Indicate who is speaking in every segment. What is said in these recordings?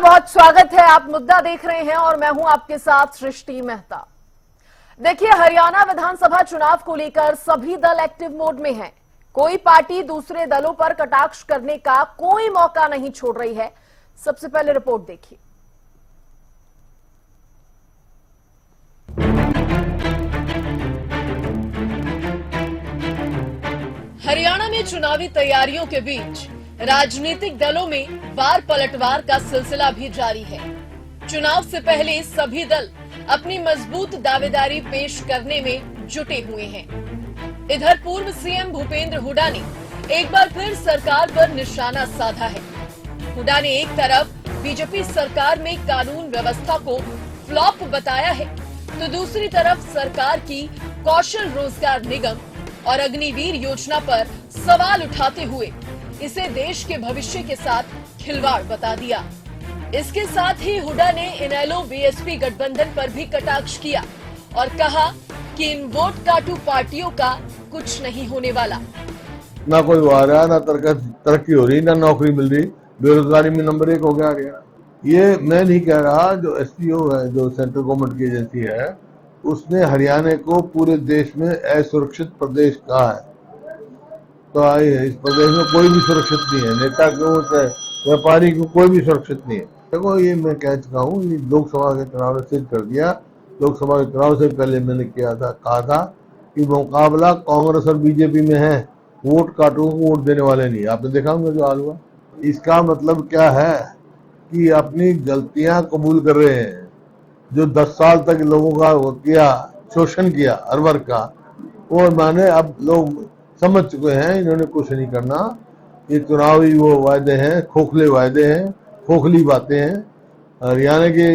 Speaker 1: बहुत स्वागत है। आप मुद्दा देख रहे हैं और मैं हूं आपके साथ सृष्टि मेहता। देखिए, हरियाणा विधानसभा चुनाव को लेकर सभी दल एक्टिव मोड में हैं। कोई पार्टी दूसरे दलों पर कटाक्ष करने का कोई मौका नहीं छोड़ रही है। सबसे पहले रिपोर्ट देखिए। हरियाणा में चुनावी तैयारियों के बीच राजनीतिक दलों में वार पलटवार का सिलसिला भी जारी है। चुनाव से पहले सभी दल अपनी मजबूत दावेदारी पेश करने में जुटे हुए हैं। इधर पूर्व सीएम भूपेंद्र हुड्डा ने एक बार फिर सरकार पर निशाना साधा है। हुड्डा ने एक तरफ बीजेपी सरकार में कानून व्यवस्था को फ्लॉप बताया है, तो दूसरी तरफ सरकार की कौशल रोजगार निगम और अग्निवीर योजना पर सवाल उठाते हुए इसे देश के भविष्य के साथ खिलवाड़ बता दिया। इसके साथ ही हुड्डा ने इनेलो बीएसपी गठबंधन पर भी कटाक्ष किया और कहा कि इन वोट काटू पार्टियों का कुछ नहीं होने वाला।
Speaker 2: ना कोई आ रहा, ना तरक्की हो रही, ना नौकरी मिल रही, बेरोजगारी में नंबर 1 हो गया हरियाणा। ये मैं नहीं कह रहा, जो एसपीओ है, जो सेंट्रल गवर्नमेंट की एजेंसी है, उसने हरियाणा को पूरे देश में असुरक्षित प्रदेश कहा है। तो इस प्रदेश में कोई भी सुरक्षित नहीं है, नेता को, व्यापारी को, कोई भी सुरक्षित नहीं है। देखो, ये मैं कह चुका हूँ, ये लोकसभा के चुनाव ने सिद्ध कर दिया। लोकसभा के चुनाव से पहले मैंने कहा था कि मुकाबला कांग्रेस और बीजेपी में है, वोट काटू वोट देने वाले नहीं। आपने देखा होगा जो हाल हुआ। इसका मतलब क्या है कि अपनी गलतियां कबूल कर रहे हैं। जो 10 साल तक लोगों का शोषण किया हर वर्ग का, और माने अब लोग समझ चुके हैं इन्होंने कुछ नहीं करना। ये चुनावी वो वायदे हैं, खोखले वायदे हैं, खोखली बातें हैं। हरियाणा के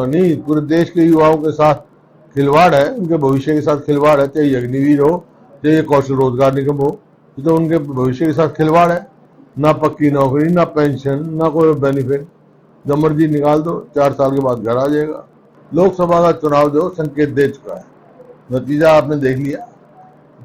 Speaker 2: नहीं, पूरे देश के युवाओं के साथ खिलवाड़ है, उनके भविष्य के साथ खिलवाड़ है। चाहे अग्निवीर हो, चाहे कौशल रोजगार निगम हो, तो उनके भविष्य के साथ खिलवाड़ है। ना पक्की नौकरी, ना पेंशन, ना कोई बेनिफिट। जब मर्जी निकाल दो, 4 साल के बाद घर आ जाएगा। लोकसभा का चुनाव जो संकेत दे चुका है, नतीजा आपने देख लिया।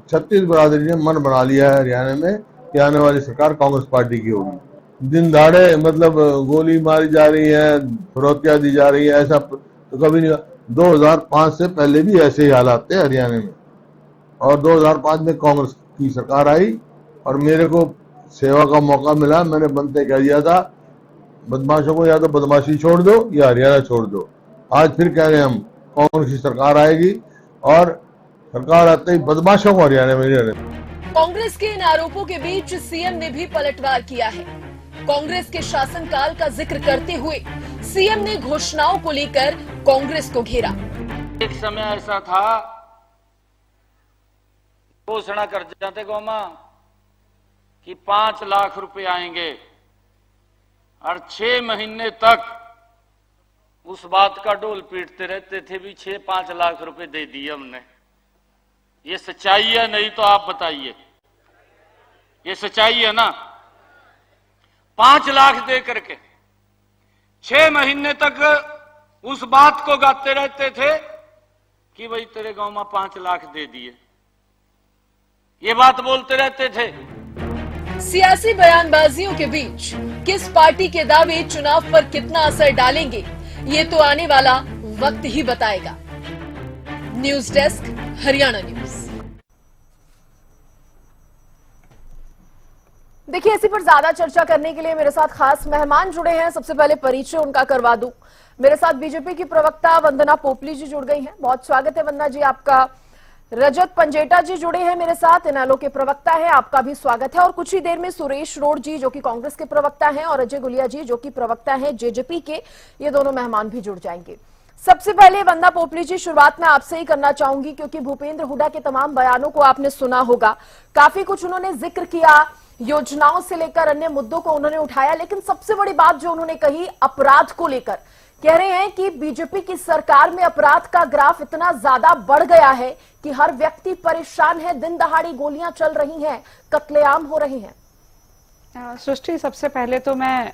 Speaker 2: 36 बरादरी ने मन बना लिया है हरियाणा में कि आने वाली सरकार कांग्रेस पार्टी की होगी। दिन दहाड़े मतलब गोली मारी जा रही है, फिरौतियां दी जा रही है, ऐसा तो कभी नहीं। 2005 से पहले भी ऐसे ही हालात थे हरियाणा में, और 2005 में कांग्रेस की सरकार आई और मेरे को सेवा का मौका मिला। मैंने बनते कह दिया था, बदमाशों को या तो बदमाशी छोड़ दो या हरियाणा छोड़ दो। आज फिर कह रहे हैं हम, कांग्रेस की सरकार आएगी और सरकार आते ही बदमाशों को हरियाणा में रहने।
Speaker 1: कांग्रेस के इन आरोपों के बीच सीएम ने भी पलटवार किया है। कांग्रेस के शासनकाल का जिक्र करते हुए सीएम ने घोषणाओं को लेकर कांग्रेस को घेरा।
Speaker 3: एक समय ऐसा था, घोषणा कर जाते गौमा कि 5 लाख रुपए आएंगे, और 6 महीने तक उस बात का डोल पीटते रहते थे भी 6-5 लाख रुपए दे दिए हमने। ये सच्चाई है? नहीं तो आप बताइए, ये सच्चाई है ना? 5 लाख दे करके 6 महीने तक उस बात को गाते रहते थे कि भाई तेरे गांव में 5 लाख दे दिए, ये बात बोलते रहते थे।
Speaker 1: सियासी बयानबाजियों के बीच किस पार्टी के दावे चुनाव पर कितना असर डालेंगे, ये तो आने वाला वक्त ही बताएगा। News desk, Haryana news. देखिए, इसी पर ज्यादा चर्चा करने के लिए मेरे साथ खास मेहमान जुड़े हैं। सबसे पहले परिचय उनका करवा दूं। मेरे साथ बीजेपी की प्रवक्ता वंदना पोपली जी जुड़ गई हैं। बहुत स्वागत है वंदना जी आपका। रजत पंजेटा जी जुड़े हैं मेरे साथ, इनेलो के प्रवक्ता है, आपका भी स्वागत है। और कुछ ही देर में सुरेश रोड जी जो कि कांग्रेस के प्रवक्ता हैं, और अजय गुलिया जी जो कि प्रवक्ता हैं जेजेपी के, ये दोनों मेहमान भी जुड़ जाएंगे। सबसे पहले वंदना पोपली जी, शुरुआत में आपसे ही करना चाहूंगी, क्योंकि भूपेंद्र हुड्डा के तमाम बयानों को आपने सुना होगा। काफी कुछ उन्होंने जिक्र किया, योजनाओं से लेकर अन्य मुद्दों को उन्होंने उठाया, लेकिन सबसे बड़ी बात जो उन्होंने कही, अपराध को लेकर कह रहे हैं कि बीजेपी की सरकार में अपराध का ग्राफ इतना ज्यादा बढ़ गया है कि हर व्यक्ति परेशान है, दिन दहाड़ी गोलियां चल रही हैं, कत्लेआम हो रहे हैं।
Speaker 4: सृष्टि, सबसे पहले तो मैं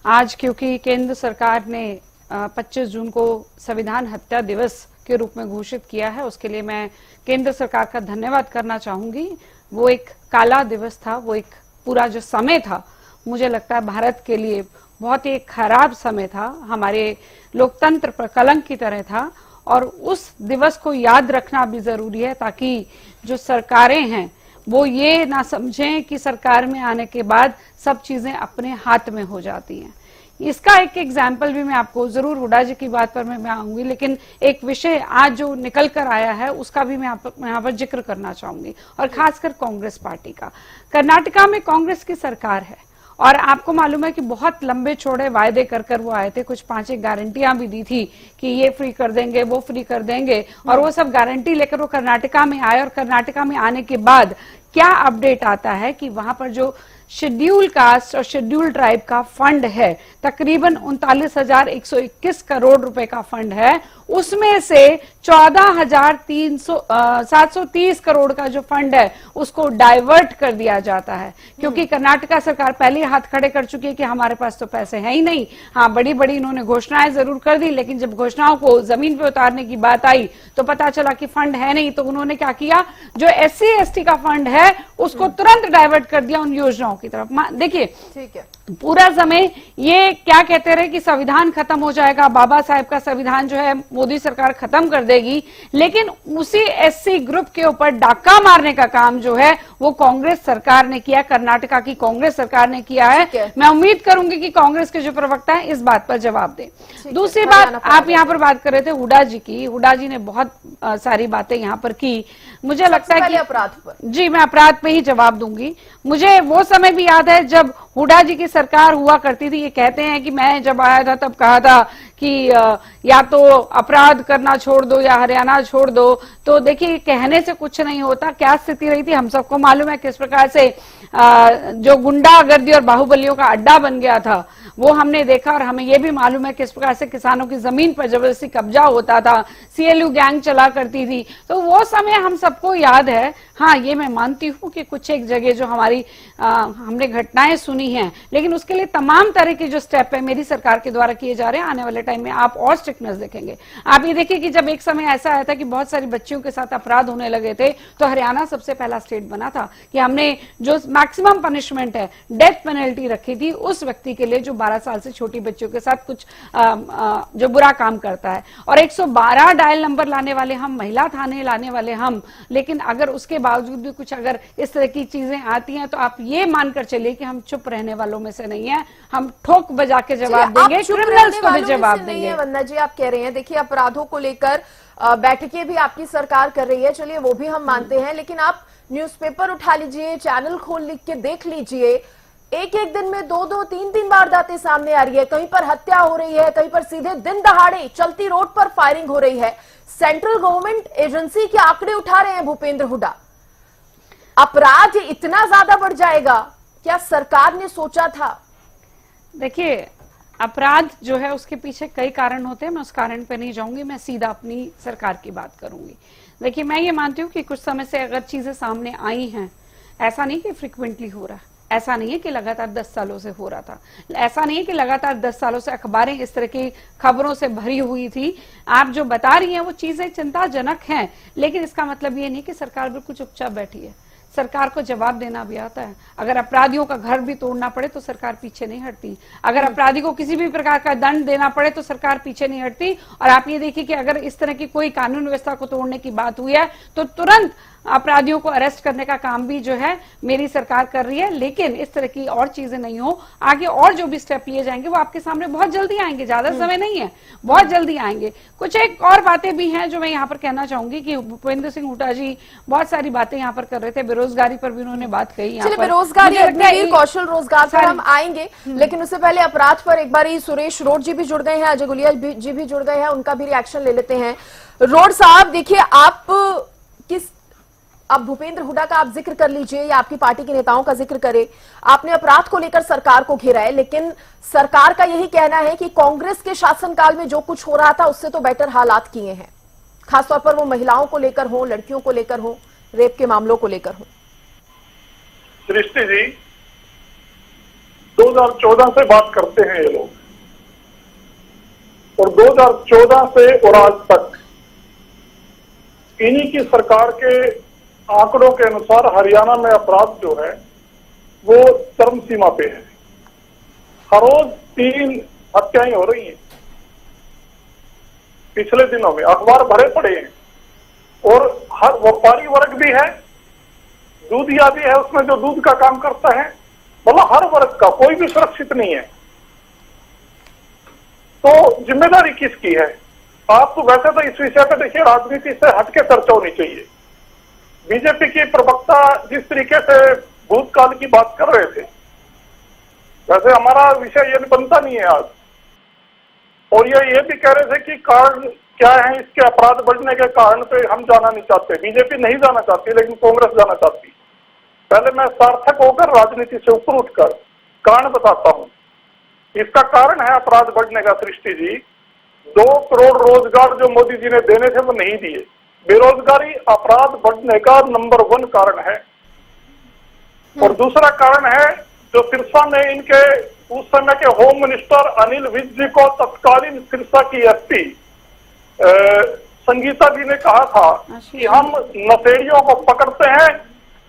Speaker 4: आज, क्योंकि केंद्र सरकार ने 25 जून को संविधान हत्या दिवस के रूप में घोषित किया है, उसके लिए मैं केंद्र सरकार का धन्यवाद करना चाहूंगी। वो एक काला दिवस था, वो एक पूरा जो समय था मुझे लगता है भारत के लिए बहुत ही खराब समय था, हमारे लोकतंत्र पर कलंक की तरह था। और उस दिवस को याद रखना भी जरूरी है ताकि जो सरकारें हैं वो ये ना समझें कि सरकार में आने के बाद सब चीजें अपने हाथ में हो जाती हैं। इसका एक एग्जाम्पल भी मैं आपको, जरूर हुड्डा जी की बात पर मैं आऊंगी, लेकिन एक विषय आज जो निकल कर आया है उसका भी मैं यहाँ पर जिक्र करना चाहूंगी, और खासकर कांग्रेस पार्टी का। कर्नाटका में कांग्रेस की सरकार है और आपको मालूम है कि बहुत लंबे चौड़े वायदे कर वो आए थे, कुछ 5 गारंटियां भी दी थी कि ये फ्री कर देंगे, वो फ्री कर देंगे, और वो सब गारंटी लेकर वो कर्नाटका में आए। और कर्नाटका में आने के बाद क्या अपडेट आता है कि वहां पर जो शेड्यूल कास्ट और शेड्यूल ट्राइब का फंड है, तकरीबन 39,121 करोड़ रुपए का फंड है, उसमें से 14,730 करोड़ का जो फंड है उसको डाइवर्ट कर दिया जाता है, क्योंकि कर्नाटका सरकार पहले हाथ खड़े कर चुकी है कि हमारे पास तो पैसे हैं ही नहीं। हाँ, बड़ी बड़ी इन्होंने घोषणाएं जरूर कर दी, लेकिन जब घोषणाओं को जमीन पे उतारने की बात आई तो पता चला कि फंड है नहीं। तो उन्होंने क्या किया, जो SC/ST का फंड है उसको तुरंत डाइवर्ट कर दिया उन योजनाओं की तरफ। देखिए, ठीक है, पूरा समय ये क्या कहते रहे कि संविधान खत्म हो जाएगा, बाबा साहेब का संविधान जो है मोदी सरकार खत्म कर देगी, लेकिन उसी SC ग्रुप के ऊपर डाका मारने का काम जो है वो कांग्रेस सरकार ने किया, कर्नाटका की कांग्रेस सरकार ने किया है। मैं उम्मीद करूंगी कि कांग्रेस के जो प्रवक्ता है इस बात पर जवाब दें। दूसरी बात, आप यहाँ पर बात कर रहे थे हुड्डा जी की, हुड्डा जी ने बहुत सारी बातें यहाँ पर की। मुझे लगता है कि
Speaker 1: अपराध पर, जी
Speaker 4: मैं अपराध पे ही जवाब दूंगी। मुझे वो समय भी याद है जब हुड्डा जी की सरकार हुआ करती थी। ये कहते हैं कि मैं जब आया था तब कहा था कि या तो अपराध करना छोड़ दो या हरियाणा छोड़ दो। तो देखिए, कहने से कुछ नहीं होता। क्या स्थिति रही थी हम सबको मालूम है, किस प्रकार से जो गुंडागर्दी और बाहुबलियों का अड्डा बन गया था वो हमने देखा, और हमें यह भी मालूम है किस प्रकार से किसानों की जमीन पर जबरदस्ती कब्जा होता था, CLU गैंग चला करती थी। तो वो समय हम सबको याद है। हाँ, ये मैं मानती हूँ कि कुछ एक जगह जो हमारी हमने घटनाएं सुनी हैं, लेकिन उसके लिए तमाम तरह के जो स्टेप है मेरी सरकार के द्वारा किए जा रहे हैं। आने वाले टाइम में आप और स्ट्रिक्टनेस देखेंगे। आप ये देखिए कि जब एक समय ऐसा आया था कि बहुत सारी बच्चियों के साथ अपराध होने लगे थे, तो हरियाणा सबसे पहला स्टेट बना था कि हमने जो मैक्सिमम पनिशमेंट है, डेथ पेनल्टी रखी थी उस व्यक्ति के लिए जो 12 साल से छोटी बच्चियों के साथ कुछ जो बुरा काम करता है। और 112 डायल नंबर लाने वाले हम, महिला थाने लाने वाले हम, लेकिन अगर उसके बावजूद भी कुछ अगर इस तरह की चीजें आती हैं तो आप ये मानकर चलिए कि हम चुप रहने वालों में से नहीं है। हम ठोक बजा के जवाब देंगे, क्रिमिनल्स को भी जवाब देंगे।
Speaker 1: वंदना जी, आप कह रहे हैं, देखिए अपराधों को लेकर बैठकें भी आपकी सरकार कर रही है, चलिए वो भी हम मानते हैं, लेकिन आप न्यूज़पेपर उठा लीजिए, चैनल खोल लिख के देख लीजिए, एक एक दिन में 2-2, 3-3 वारदातें सामने आ रही है। कहीं पर हत्या हो रही है, कहीं पर सीधे दिन दहाड़े चलती रोड पर फायरिंग हो रही है। सेंट्रल गवर्नमेंट एजेंसी के आंकड़े उठा रहे हैं भूपेंद्र हुड्डा। अपराध इतना ज्यादा बढ़ जाएगा, क्या सरकार ने सोचा था?
Speaker 4: देखिए, अपराध जो है उसके पीछे कई कारण होते हैं, मैं उस कारण पे नहीं जाऊंगी, मैं सीधा अपनी सरकार की बात करूंगी। देखिए, मैं ये मानती हूँ कि कुछ समय से अगर चीजें सामने आई हैं, ऐसा नहीं कि फ्रिक्वेंटली हो रहा है, ऐसा नहीं है कि लगातार 10 सालों से हो रहा था, ऐसा नहीं है कि लगातार 10 सालों से अखबारें इस तरह की खबरों से भरी हुई थी। आप जो बता रही हैं वो चीजें चिंताजनक हैं, लेकिन इसका मतलब ये नहीं कि सरकार बिल्कुल चुपचाप बैठी है। सरकार को जवाब देना भी आता है। अगर अपराधियों का घर भी तोड़ना पड़े तो सरकार पीछे नहीं हटती। अगर अपराधी को किसी भी प्रकार का दंड देना पड़े तो सरकार पीछे नहीं हटती। और आप ये देखिए कि अगर इस तरह की कोई कानून व्यवस्था को तोड़ने की बात हुई है तो तुरंत अपराधियों को अरेस्ट करने का काम भी जो है मेरी सरकार कर रही है। लेकिन इस तरह की और चीजें नहीं हो, आगे और जो भी स्टेप लिए जाएंगे वो आपके सामने बहुत जल्दी आएंगे, ज्यादा समय नहीं है, बहुत जल्दी आएंगे। कुछ एक और बातें भी हैं जो मैं यहाँ पर कहना चाहूंगी कि भूपेंद्र सिंह हुड्डा जी बहुत सारी बातें यहाँ पर कर रहे थे, बेरोजगारी पर भी उन्होंने बात कही।
Speaker 1: बेरोजगारी, कौशल रोजगार पर हम आएंगे, लेकिन उससे पहले अपराध पर एक बार सुरेश रोड जी भी जुड़ गए हैं, अजय गुलिया जी भी जुड़ गए हैं, उनका भी रिएक्शन ले लेते हैं। रोड साहब, देखिए अब भूपेंद्र हुड्डा का आप जिक्र कर लीजिए या आपकी पार्टी के नेताओं का जिक्र करें, आपने अपराध को लेकर सरकार को घेरा है, लेकिन सरकार का यही कहना है कि कांग्रेस के शासनकाल में जो कुछ हो रहा था उससे तो बेटर हालात किए हैं, खासतौर पर वो महिलाओं को लेकर हो, लड़कियों को लेकर हो, रेप के मामलों को लेकर हो।
Speaker 5: सृष्टि जी, 2014 से बात करते हैं ये लोग, और 2014 से और आज तक इन्हीं की सरकार के आंकड़ों के अनुसार हरियाणा में अपराध जो है वो चरम सीमा पे है। हर रोज 3 हत्याएं हो रही हैं पिछले दिनों में, अखबार भरे पड़े हैं। और हर व्यापारी वर्ग भी है, दूधिया भी है उसमें जो दूध का काम करता है, मतलब हर वर्ग का, कोई भी सुरक्षित नहीं है। तो जिम्मेदारी किसकी है? आप तो वैसे तो इस विषय पर देखिए राजनीति से हटके चर्चा होनी चाहिए। बीजेपी के प्रवक्ता जिस तरीके से भूतकाल की बात कर रहे थे, वैसे हमारा विषय ये बनता नहीं है आज। और ये भी कह रहे थे कि कारण क्या है इसके अपराध बढ़ने के कारण पे हम जाना नहीं चाहते, बीजेपी नहीं जाना चाहती लेकिन कांग्रेस जाना चाहती। पहले मैं सार्थक होकर राजनीति से ऊपर उठकर कारण बताता हूं। इसका कारण है अपराध बढ़ने का सृष्टि जी। 2 करोड़ रोजगार जो मोदी जी ने देने थे वो नहीं दिए। बेरोजगारी अपराध बढ़ने का नंबर 1 कारण है। और दूसरा कारण है जो सिरसा में इनके उस समय के होम मिनिस्टर अनिल विज जी को तत्कालीन सिरसा की एसपी संगीता जी ने कहा था कि हम नशेड़ियों को पकड़ते हैं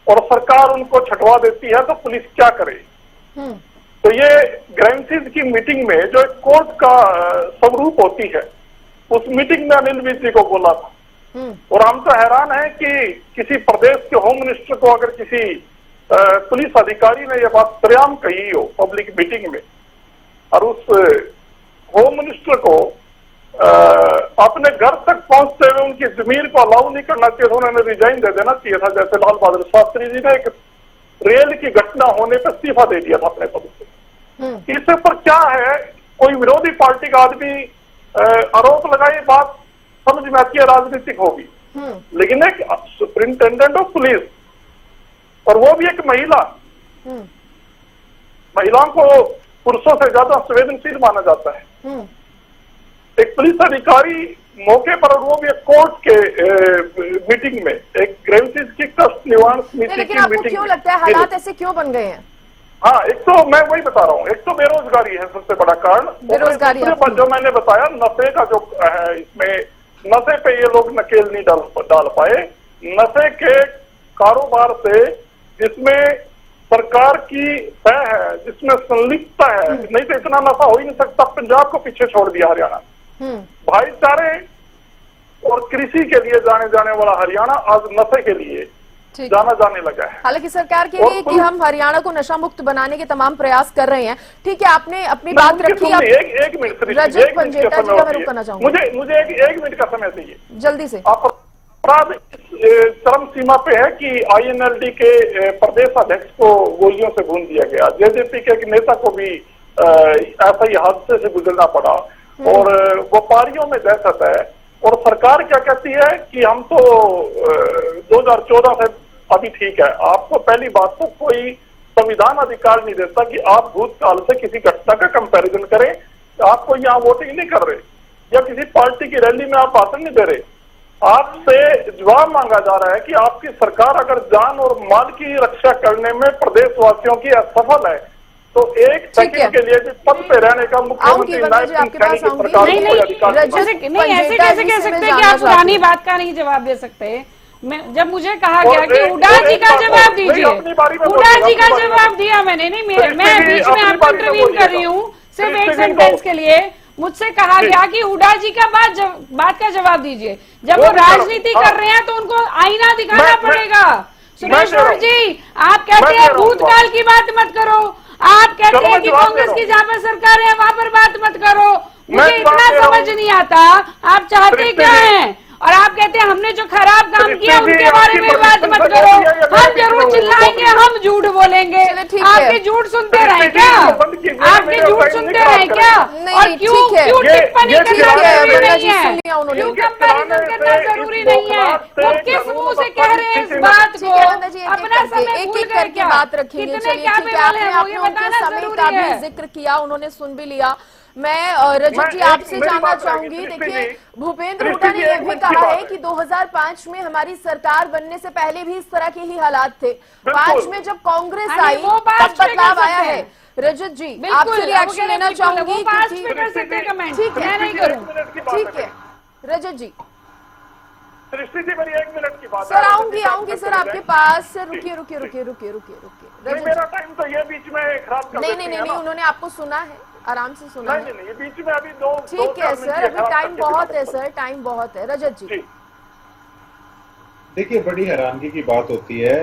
Speaker 5: और सरकार उनको छटवा देती है तो पुलिस क्या करे। तो ये ग्रैंड की मीटिंग में जो एक कोर्ट का स्वरूप होती है, उस मीटिंग में अनिल विज जी को बोला था। और हम तो हैरान हैं कि किसी प्रदेश के होम मिनिस्टर को अगर किसी पुलिस अधिकारी ने यह बात सरेआम कही हो पब्लिक मीटिंग में, और उस होम मिनिस्टर को अपने घर तक पहुंचते हुए उनकी जमीर को अलाउ नहीं करना चाहिए, उन्होंने रिजाइन दे देना चाहिए था। जैसे लाल बहादुर शास्त्री जी ने एक रेल की घटना होने पर इस्तीफा दे दिया था अपने पद से। इससे पर क्या है, कोई विरोधी पार्टी का आदमी आरोप लगाए, बात समझ में आती है राजनीतिक होगी, लेकिन एक सुपरिंटेंडेंट ऑफ पुलिस, और वो भी एक महिला, महिलाओं को पुरुषों से ज्यादा संवेदनशील माना जाता है। एक पुलिस अधिकारी मौके पर, और वो भी एक कोर्ट के मीटिंग में, एक ग्रेविटीज की कष्ट निवारण समिति की
Speaker 1: लेकिन आपको
Speaker 5: मीटिंग
Speaker 1: क्यों
Speaker 5: में।
Speaker 1: लगता है हालात ऐसे क्यों बन गए हैं?
Speaker 5: हाँ, एक तो मैं वही बता रहा हूँ, एक तो बेरोजगारी है सबसे बड़ा कारण।
Speaker 1: बेरोजगारी
Speaker 5: जो मैंने बताया नशे का जो है, इसमें नशे पे ये लोग नकेल नहीं डाल पाए। नशे के कारोबार से जिसमें सरकार की तय है, जिसमें संलिप्तता है, नहीं तो इतना नशा हो ही नहीं सकता। पंजाब को पीछे छोड़ दिया हरियाणा। भाईचारे और कृषि के लिए जाने वाला हरियाणा आज नशे के लिए जाना जाने लगा है।
Speaker 1: हालांकि सरकार कह रही है कि हम हरियाणा को नशा मुक्त बनाने के तमाम प्रयास कर रहे हैं। ठीक है, आपने अपनी बात रखी।
Speaker 5: एक मिनट
Speaker 1: रजत पंजेटा जी का मैं रुकना चाहूंगा।
Speaker 5: मुझे एक मिनट का समय चाहिए
Speaker 1: जल्दी से।
Speaker 5: अपराध चरम सीमा पे है कि INLD के प्रदेश अध्यक्ष को गोलियों से भून दिया गया। जेजेपी के एक नेता को भी ऐसा ही हादसे से गुजरना पड़ा। और व्यापारियों में दहशत है। और सरकार क्या कहती है कि हम तो 2014 से अभी ठीक है। आपको पहली बात तो कोई संविधान अधिकार नहीं देता कि आप भूतकाल से किसी घटना का कंपैरिजन करें। आपको यहाँ वोटिंग नहीं कर रहे या किसी पार्टी की रैली में आप भाषण नहीं दे रहे। आपसे जवाब मांगा जा रहा है कि आपकी सरकार अगर जान और माल की रक्षा करने में प्रदेशवासियों की असफल है तो एक सेकंड के लिए भी पद पे रहने का मुख्यमंत्री
Speaker 1: आपके पास आऊंगी।
Speaker 4: नहीं, ऐसे कैसे कह सकते हैं कि आप पुरानी बात का नहीं जवाब दे सकते। जब मुझे कहा गया कि हुड्डा जी का जवाब दीजिए, हुड्डा जी का जवाब दिया मैंने। नहीं, मैं बीच में आपको इंटरव्यू कर रही हूँ सिर्फ एक सेंटेंस के लिए। मुझसे कहा गया कि हुड्डा जी का बात का जवाब दीजिए। जब वो राजनीति कर रहे हैं तो उनको आईना दिखाना पड़ेगा। सुरेश जी, आप कहते हैं भूतकाल की बात मत करो, आप कहते हैं कि कांग्रेस की जहां पर सरकार है वहां पर बात मत करो। मुझे इतना समझ नहीं आता आप चाहते क्या हैं। और आप कहते हैं हमने जो खराब काम किया उनके बारे में बात मत करो। हम जरूर चिल्लाएंगे, हम झूठ बोलेंगे। आपके झूठ सुनते रहे क्या? आपके झूठ सुनते रहे क्या? और क्यों टिप्पणी करना जरूरी नहीं है? क्यों कंपैरिजन करना जरूरी नहीं है? वो किस मुंह से कह रहे हैं इस बात को? अपना समय भूल गए क्या?
Speaker 1: बात रखेंगे।
Speaker 4: कितने क्या वाले हैं वो ये बताना जरूरी है।
Speaker 1: जिक्र किया, उन्होंने सुन भी लिया। मैं रजत जी आपसे जानना चाहूंगी। देखिए, भूपेंद्र हुड्डा ने यह भी कहा है कि 2005 में हमारी सरकार बनने से पहले भी इस तरह के ही हालात थे। 5 में जब कांग्रेस आई तब बदलाव आया है। रजत जी, आपसे रिएक्शन लेना चाहूंगी।
Speaker 4: ठीक है,
Speaker 1: ठीक है, रजत जी।
Speaker 5: सृष्टि जी मेरी 1 मिनट की बात
Speaker 1: सर आऊंगी सर आपके पास। रुकिए
Speaker 5: नहीं, मेरा टाइम तो ये बीच में खराब कर
Speaker 1: नहीं
Speaker 5: देती
Speaker 1: नहीं
Speaker 5: है
Speaker 1: नहीं
Speaker 5: ना।
Speaker 1: उन्होंने आपको सुना है, आराम से सुना
Speaker 5: नहीं
Speaker 1: है।
Speaker 5: नहीं, ये बीच में अभी दो
Speaker 1: ठीक है सर, अभी टाइम बहुत है सर, टाइम बहुत है। रजत जी,
Speaker 6: देखिए, बड़ी हैरानगी की बात होती है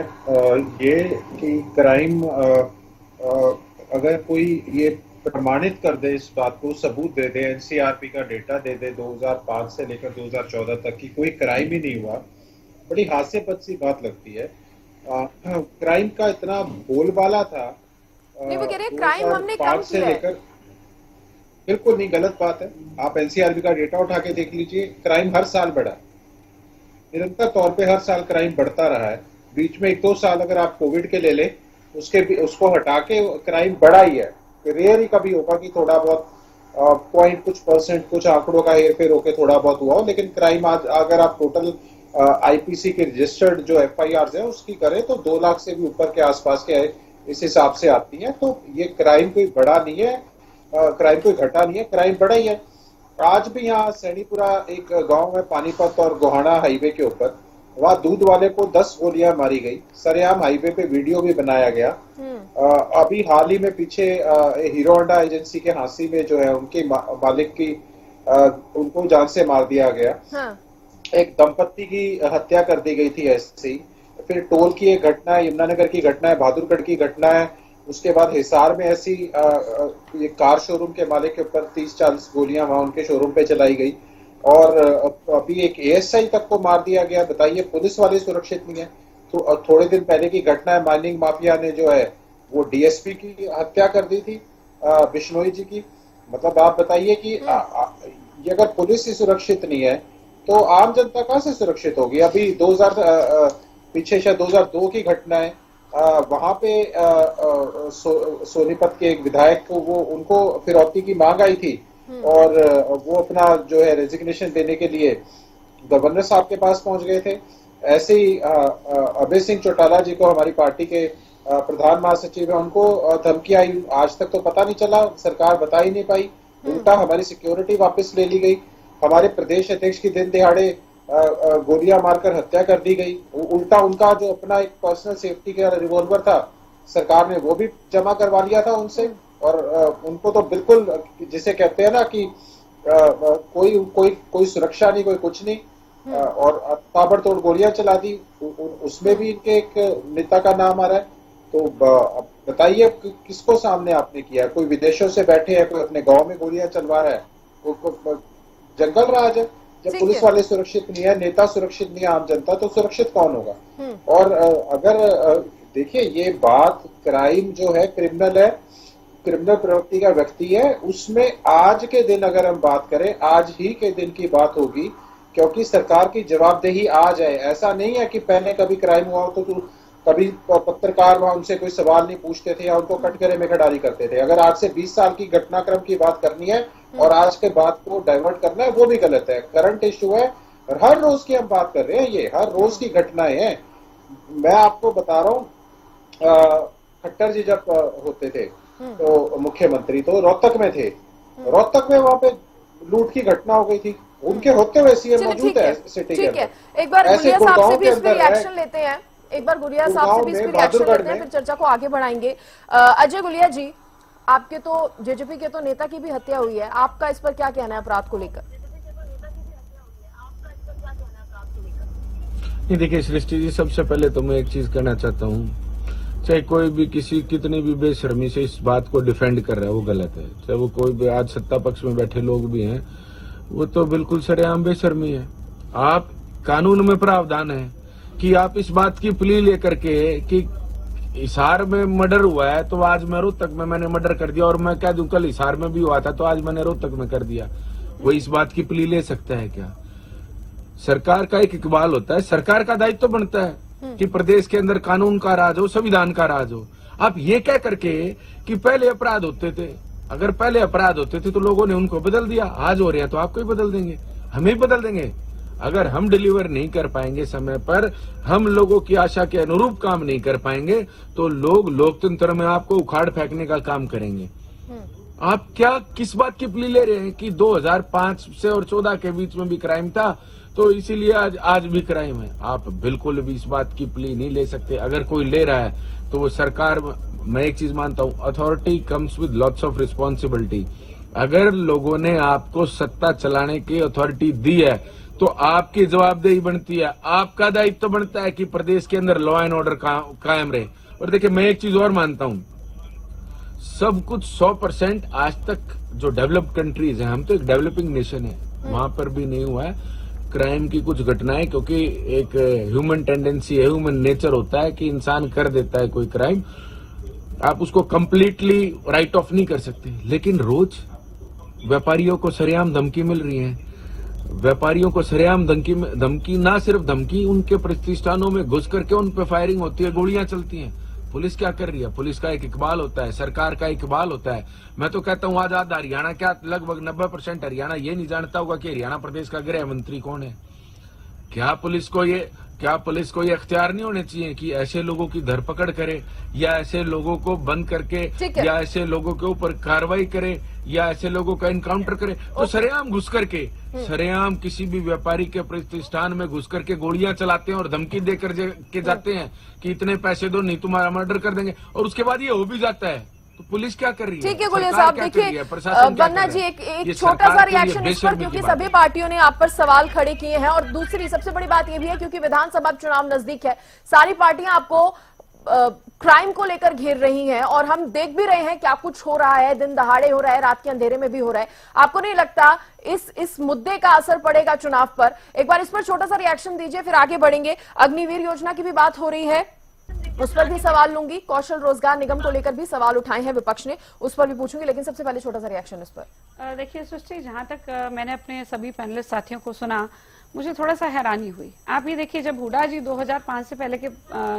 Speaker 6: ये कि क्राइम अगर कोई ये प्रमाणित कर दे, इस बात को सबूत दे दे, एनसीआरपी का डेटा दे दे 2005 से लेकर 2014 तक की कोई क्राइम ही नहीं हुआ, बड़ी हास्यास्पद सी बात लगती है। क्राइम का इतना बोलबाला था।
Speaker 1: नहीं वो कह रहे हैं क्राइम हमने कम
Speaker 6: 2005 से
Speaker 1: किया है।
Speaker 6: लेकर, बिल्कुल नहीं, गलत बात है। आप एनसीआरबी का डेटा उठा के देख लीजिए, क्राइम हर साल बढ़ा, निरंतर तौर पे हर साल क्राइम बढ़ता रहा है। बीच में 1-2 साल अगर आप कोविड के ले ले, उसको हटा के क्राइम बढ़ा ही है। रेयर ही कभी होगा कि थोड़ा बहुत कुछ परसेंट, कुछ आंकड़ों का हेरफेर होकर थोड़ा बहुत हुआ हो, लेकिन क्राइम आज अगर आप टोटल आईपीसी के रजिस्टर्ड जो एफआईआर है उसकी करें तो 2 लाख से भी ऊपर के आसपास के इस हिसाब से आती है। तो ये क्राइम कोई बढ़ा नहीं है, क्राइम कोई घटा नहीं है, क्राइम बढ़ा ही है। आज भी यहाँ सैनीपुरा एक गांव है, पानीपत और गोहाना हाईवे के ऊपर, वहां दूध वाले को 10 गोलियां मारी गई, सरेआम हाईवे पे वीडियो भी बनाया गया। अभी हाल ही में पीछे हीरो होंडा एजेंसी के हांसी में जो है उनके मालिक की उनको जान से मार दिया गया।
Speaker 1: हाँ।
Speaker 6: एक दंपत्ति की हत्या कर दी गई थी ऐसे ही। फिर टोल की एक घटना है, यमुनानगर की घटना है, बहादुरगढ़ की घटना है। उसके बाद हिसार में ऐसी ये कार शोरूम के मालिक के ऊपर 30-40 गोलियां वहां उनके शोरूम पे चलाई गई। और अभी एक एएसआई तक को मार दिया गया। बताइए, पुलिस वाले सुरक्षित नहीं है। तो थोड़े दिन पहले की घटना है, माइनिंग माफिया ने जो है वो डीएसपी की हत्या कर दी थी, बिश्नोई जी की। मतलब आप बताइए कि ये अगर पुलिस ही सुरक्षित नहीं है तो आम जनता कहां से सुरक्षित होगी। अभी 2000 पीछे शायद 2002 की घटना है, वहां पे सोनीपत के एक विधायक को उनको फिरौती की मांग आई थी और वो अपना जो है रेजिग्नेशन देने के लिए गवर्नर साहब के पास पहुंच गए थे। ऐसे ही अभय सिंह चौटाला जी को, हमारी पार्टी के प्रधान महासचिव है, उनको धमकी आई। आज तक तो पता नहीं चला, सरकार बता ही नहीं पाई, उल्टा हमारी सिक्योरिटी वापस ले ली गई। हमारे प्रदेश अध्यक्ष की दिन दिहाड़े गोलियां मारकर हत्या कर दी गई। उल्टा उनका जो अपना एक पर्सनल सेफ्टी का रिवॉल्वर था, सरकार ने वो भी जमा करवा लिया था उनसे। और उनको तो बिल्कुल, जिसे कहते हैं ना कि कोई सुरक्षा नहीं, कोई कुछ नहीं, और ताबड़तोड़ गोलियां चला दी। उसमें भी इनके एक नेता का नाम आ रहा है। तो बताइए किसको सामने आपने किया? कोई विदेशों से बैठे हैं, कोई अपने गांव में गोलियां चलवा रहा है। जंगल राज है। जब पुलिस वाले सुरक्षित नहीं है, नेता सुरक्षित नहीं है, आम जनता तो सुरक्षित कौन होगा। और अगर देखिए, ये बात क्राइम जो है, क्रिमिनल है, क्रिमिनल प्रवृत्ति का व्यक्ति है, उसमें आज के दिन अगर हम बात करें, आज ही के दिन की बात होगी, क्योंकि सरकार की जवाबदेही आज है। ऐसा नहीं है कि पहले कभी क्राइम हुआ तो कभी पत्रकार वहां उनसे कोई सवाल नहीं पूछते थे या उनको कटघरे में खिडारी करते थे। अगर आज से 20 साल की घटनाक्रम की बात करनी है और आज के बात को डाइवर्ट करना है, वो भी गलत है। करंट इश्यू है और हर रोज की हम बात कर रहे हैं, ये हर रोज की घटनाएं हैं। मैं आपको बता रहा हूँ, खट्टर जी जब होते थे तो मुख्यमंत्री, तो रोहतक में थे। रोहतक में वहां पे लूट की घटना हो गई थी, उनके होते हुए सीएम मौजूद है सिटी के अंदर।
Speaker 1: एक बार
Speaker 6: ऐसे
Speaker 1: गुड़िया साहब से
Speaker 6: गुड़गांव
Speaker 1: भी
Speaker 6: के
Speaker 1: इस पे
Speaker 6: अंदर है।
Speaker 1: रिएक्शन लेते हैं। एक बार गुड़िया साहब से भी इस पे
Speaker 6: गुड़गांव में,
Speaker 1: रिएक्शन लेते हैं,
Speaker 6: बहादुरगढ़
Speaker 1: फिर चर्चा को आगे बढ़ाएंगे। अजय गुलिया जी, आपके तो जेजेपी के तो नेता की भी हत्या हुई है, आपका इस पर क्या कहना है अपराध को लेकर?
Speaker 7: नहीं, देखिए सृष्टि जी, सबसे पहले तो मैं एक चीज कहना चाहता हूँ, चाहे कोई भी किसी कितनी भी बेशर्मी से इस बात को डिफेंड कर रहा है, वो गलत है। चाहे वो कोई भी आज सत्ता पक्ष में बैठे लोग भी हैं, वो तो बिल्कुल सरेआम बेशर्मी है। आप कानून में प्रावधान है कि आप इस बात की प्ली लेकर के कि हिसार में मर्डर हुआ है तो आज मैं रोहतक में मैंने मर्डर कर दिया, और मैं कह दूं कल हिसार में भी हुआ था तो आज मैंने रोहतक में कर दिया, वो इस बात की प्ली ले सकता है क्या? सरकार का एक इकबाल होता है, सरकार का दायित्व तो बनता है कि प्रदेश के अंदर कानून का राज हो, संविधान का राज हो। आप ये कह करके कि पहले अपराध होते थे, अगर पहले अपराध होते थे तो लोगों ने उनको बदल दिया, आज हो रहे हैं तो आपको ही बदल देंगे, हमें ही बदल देंगे। अगर हम डिलीवर नहीं कर पाएंगे समय पर, हम लोगों की आशा के अनुरूप काम नहीं कर पाएंगे, तो लोग लोकतंत्र में आपको उखाड़ फेंकने का काम करेंगे। आप क्या किस बात की प्ली ले रहे हैं कि 2005 से और 14 के बीच में भी क्राइम था, तो इसीलिए आज भी क्राइम है। आप बिल्कुल भी इस बात की प्ली नहीं ले सकते। अगर कोई ले रहा है तो वो सरकार, मैं एक चीज मानता हूं, authority comes with lots of responsibility. अगर लोगों ने आपको सत्ता चलाने की अथॉरिटी दी है तो आपकी जवाबदेही बनती है, आपका दायित्व बनता है कि प्रदेश के अंदर लॉ एंड ऑर्डर कायम रहे। और देखिए, मैं एक चीज और मानता हूं, सब कुछ 100% आज तक जो डेवलप्ड कंट्रीज हैं, हम तो एक डेवलपिंग नेशन है, वहां पर भी नहीं हुआ है क्राइम की कुछ घटनाएं, क्योंकि एक ह्यूमन टेंडेंसी है, ह्यूमन नेचर होता है कि इंसान कर देता है कोई क्राइम, आप उसको कंप्लीटली राइट ऑफ नहीं कर सकते। लेकिन रोज व्यापारियों को सरेआम धमकी मिल रही है, व्यापारियों को सरेआम धमकी, ना सिर्फ धमकी, उनके प्रतिष्ठानों में घुस करके उन पे फायरिंग होती है, गोलियां चलती हैं। पुलिस क्या कर रही है? पुलिस का एक इकबाल होता है, सरकार का इकबाल होता है। मैं तो कहता हूं आजाद हरियाणा, क्या लगभग 90% हरियाणा ये नहीं जानता होगा कि हरियाणा प्रदेश का गृह मंत्री कौन है। क्या पुलिस को ये अख्तियार नहीं होने चाहिए कि ऐसे लोगों की धरपकड़ करे, या ऐसे लोगों को बंद करके, या ऐसे लोगों के ऊपर कार्रवाई करे, या ऐसे लोगों का इनकाउंटर करे? तो सरेआम घुस करके, सरेआम किसी भी व्यापारी के प्रतिष्ठान में घुस करके गोलियां चलाते हैं और धमकी देकर के जाते हैं कि इतने पैसे दो नहीं तुम्हारा मर्डर कर देंगे, और उसके बाद ये हो भी जाता है। तो पुलिस क्या कर रही है?
Speaker 1: ठीक है गुलिया साहब, देखिए वन्ना जी एक छोटा सा रिएक्शन इस पर, क्योंकि सभी पार्टियों ने आप पर सवाल खड़े किए हैं। और दूसरी सबसे बड़ी बात यह भी है, क्योंकि विधानसभा चुनाव नजदीक है, सारी पार्टियां आपको क्राइम को लेकर घेर रही हैं, और हम देख भी रहे हैं क्या कुछ हो रहा है, दिन दहाड़े हो रहा है, रात के अंधेरे में भी हो रहा है। आपको नहीं लगता इस मुद्दे का असर पड़ेगा चुनाव पर? एक बार इस पर छोटा सा रिएक्शन दीजिए, फिर आगे बढ़ेंगे। अग्निवीर योजना की भी बात हो रही है, उस पर भी सवाल लूंगी। कौशल रोजगार निगम को लेकर भी सवाल उठाए हैं विपक्ष ने, उस पर भी पूछूंगी, लेकिन सबसे पहले छोटा सा रिएक्शन इस पर।
Speaker 4: देखिए सृष्टि, जहां तक मैंने अपने सभी पैनलिस्ट साथियों को सुना, मुझे थोड़ा सा हैरानी हुई। आप ये देखिए, जब हुड्डा जी 2005 से पहले के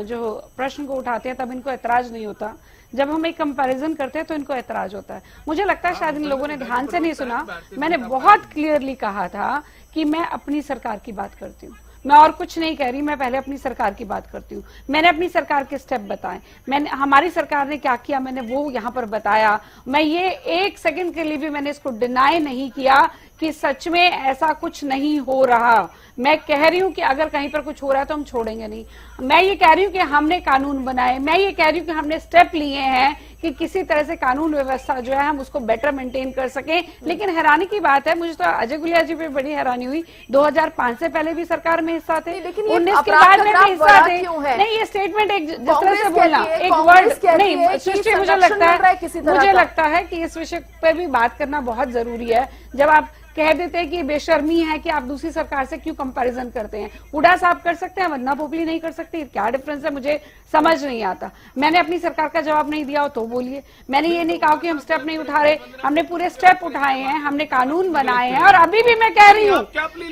Speaker 4: जो प्रश्न को उठाते हैं तब इनको ऐतराज नहीं होता, जब हम एक कंपैरिजन करते हैं तो इनको ऐतराज होता है। मुझे लगता है शायद इन लोगों ने ध्यान से नहीं सुना। मैंने बहुत क्लियरली कहा था कि मैं अपनी सरकार की बात करती हूँ, मैं और कुछ नहीं कह रही, मैं पहले अपनी सरकार की बात करती हूँ। मैंने अपनी सरकार के स्टेप बताए, हमारी सरकार ने क्या किया मैंने वो यहाँ पर बताया। मैं ये एक सेकंड के लिए भी मैंने इसको डिनाई नहीं किया कि सच में ऐसा कुछ नहीं हो रहा। मैं कह रही हूं कि अगर कहीं पर कुछ हो रहा है तो हम छोड़ेंगे नहीं। मैं ये कह रही हूं कि हमने कानून बनाए, मैं ये कह रही हूं कि हमने स्टेप लिए हैं कि किसी तरह से कानून व्यवस्था जो है हम उसको बेटर मेंटेन कर सकें। लेकिन हैरानी की बात है, मुझे तो अजय गुलिया जी पे बड़ी हैरानी हुई, 2005 से पहले भी सरकार में हिस्सा थे, 19 के बाद में भी हिस्सा थे। नहीं, ये स्टेटमेंट एक जिस तरह से बोलना, एक वर्ड नहीं सृष्टि, मुझे लगता है कि इस विषय पे भी बात करना बहुत जरूरी है। जब आप कह देते हैं कि बेशर्मी है कि आप दूसरी सरकार से क्यों कंपैरिजन करते हैं। हुड्डा साहब कर सकते हैं, वंदना पोपली नहीं कर सकती, क्या डिफरेंस है? मुझे समझ नहीं आता। मैंने अपनी सरकार का जवाब नहीं दिया हो तो बोलिए। मैंने ये नहीं कहा कि हम स्टेप नहीं उठा रहे, हमने पूरे स्टेप उठाए हैं, हमने कानून बनाए हैं। और अभी भी मैं कह रही हूँ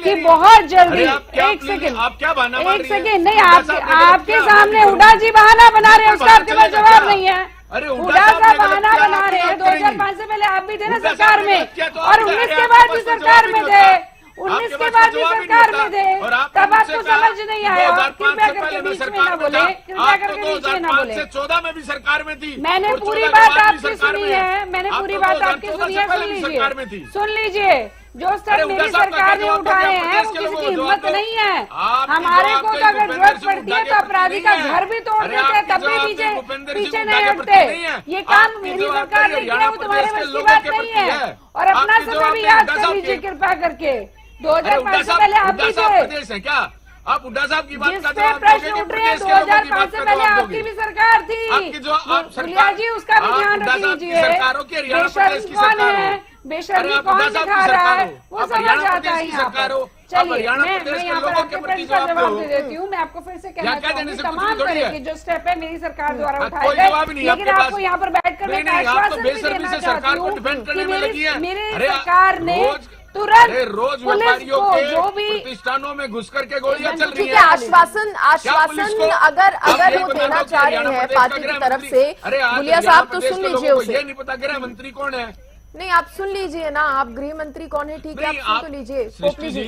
Speaker 4: कि बहुत जल्दी, एक सेकेंड नहीं, आपके सामने हुड्डा जी बहाना बना रहे हैं, उसका आपके पास जवाब नहीं है। हुड्डा साहब बहाना बना रहे हैं। 2005 से पहले आप भी थे ना सरकार में, और 19 के बाद भी सरकार में थे, 19 के बाद भी सरकार में थे, तब आपको समझ नहीं आया। कृपया करके बीच में ना बोले, कृपया करके बीच में ना बोले।
Speaker 7: 14 में भी सरकार में थी,
Speaker 4: मैंने पूरी बात आपकी सुनी है, मैंने पूरी बात आपकी सुनी है। सुन लीजिए, जो स्टेप मेरी सरकार ने उठाए हैं वो किसी की हिम्मत नहीं है। हमारे को तो अगर जरूरत पड़ती है तो अपराधी का घर भी तोड़ देते हैं, तब भी पीछे नहीं हटते। ये काम मेरी सरकार ने किया, वो तुम्हारे बस की बात नहीं है। और अपना समय भी याद कर लीजिए कृपया करके, 2005 से पहले आप भी थे।
Speaker 7: क्या आप हुड्डा साहब की बात
Speaker 4: जिस पे प्रश्न उठ रहे हैं, 2005 से पहले आपकी भी सरकार थी गुलिया जी, उसका भी ध्यान रख लीजिए। बेशर्मी कौन है, बेशर्मी कौन दिखा रहा है, वो समझ आता है यहाँ पर। चलिए, मैं यहाँ पर आपके प्रश्न का जवाब दे देती हूँ। मैं आपको फिर से कहना चाहूंगी, तमाम तरह के जो स्टेप है मेरी सरकार द्वारा उठाए गए, लेकिन आपको यहाँ पर बैठकर मैं आश्वासन भी देना चाहती हूँ कि मेरी सरकार ने तुरंत पुलिस को जो भी
Speaker 7: प्रतिष्ठानों में घुस करके गोलियां चल रही
Speaker 1: है, आश्वासन अगर वो देना चाह रही है पार्टी की तरफ से, गुलिया साहब तो सुन लीजिए उसे।
Speaker 7: ये नहीं पता गृह मंत्री कौन है?
Speaker 1: नहीं, आप सुन लीजिए ना, आप गृह मंत्री कौन है, ठीक है, आप सुन तो लीजिए। पोपली जी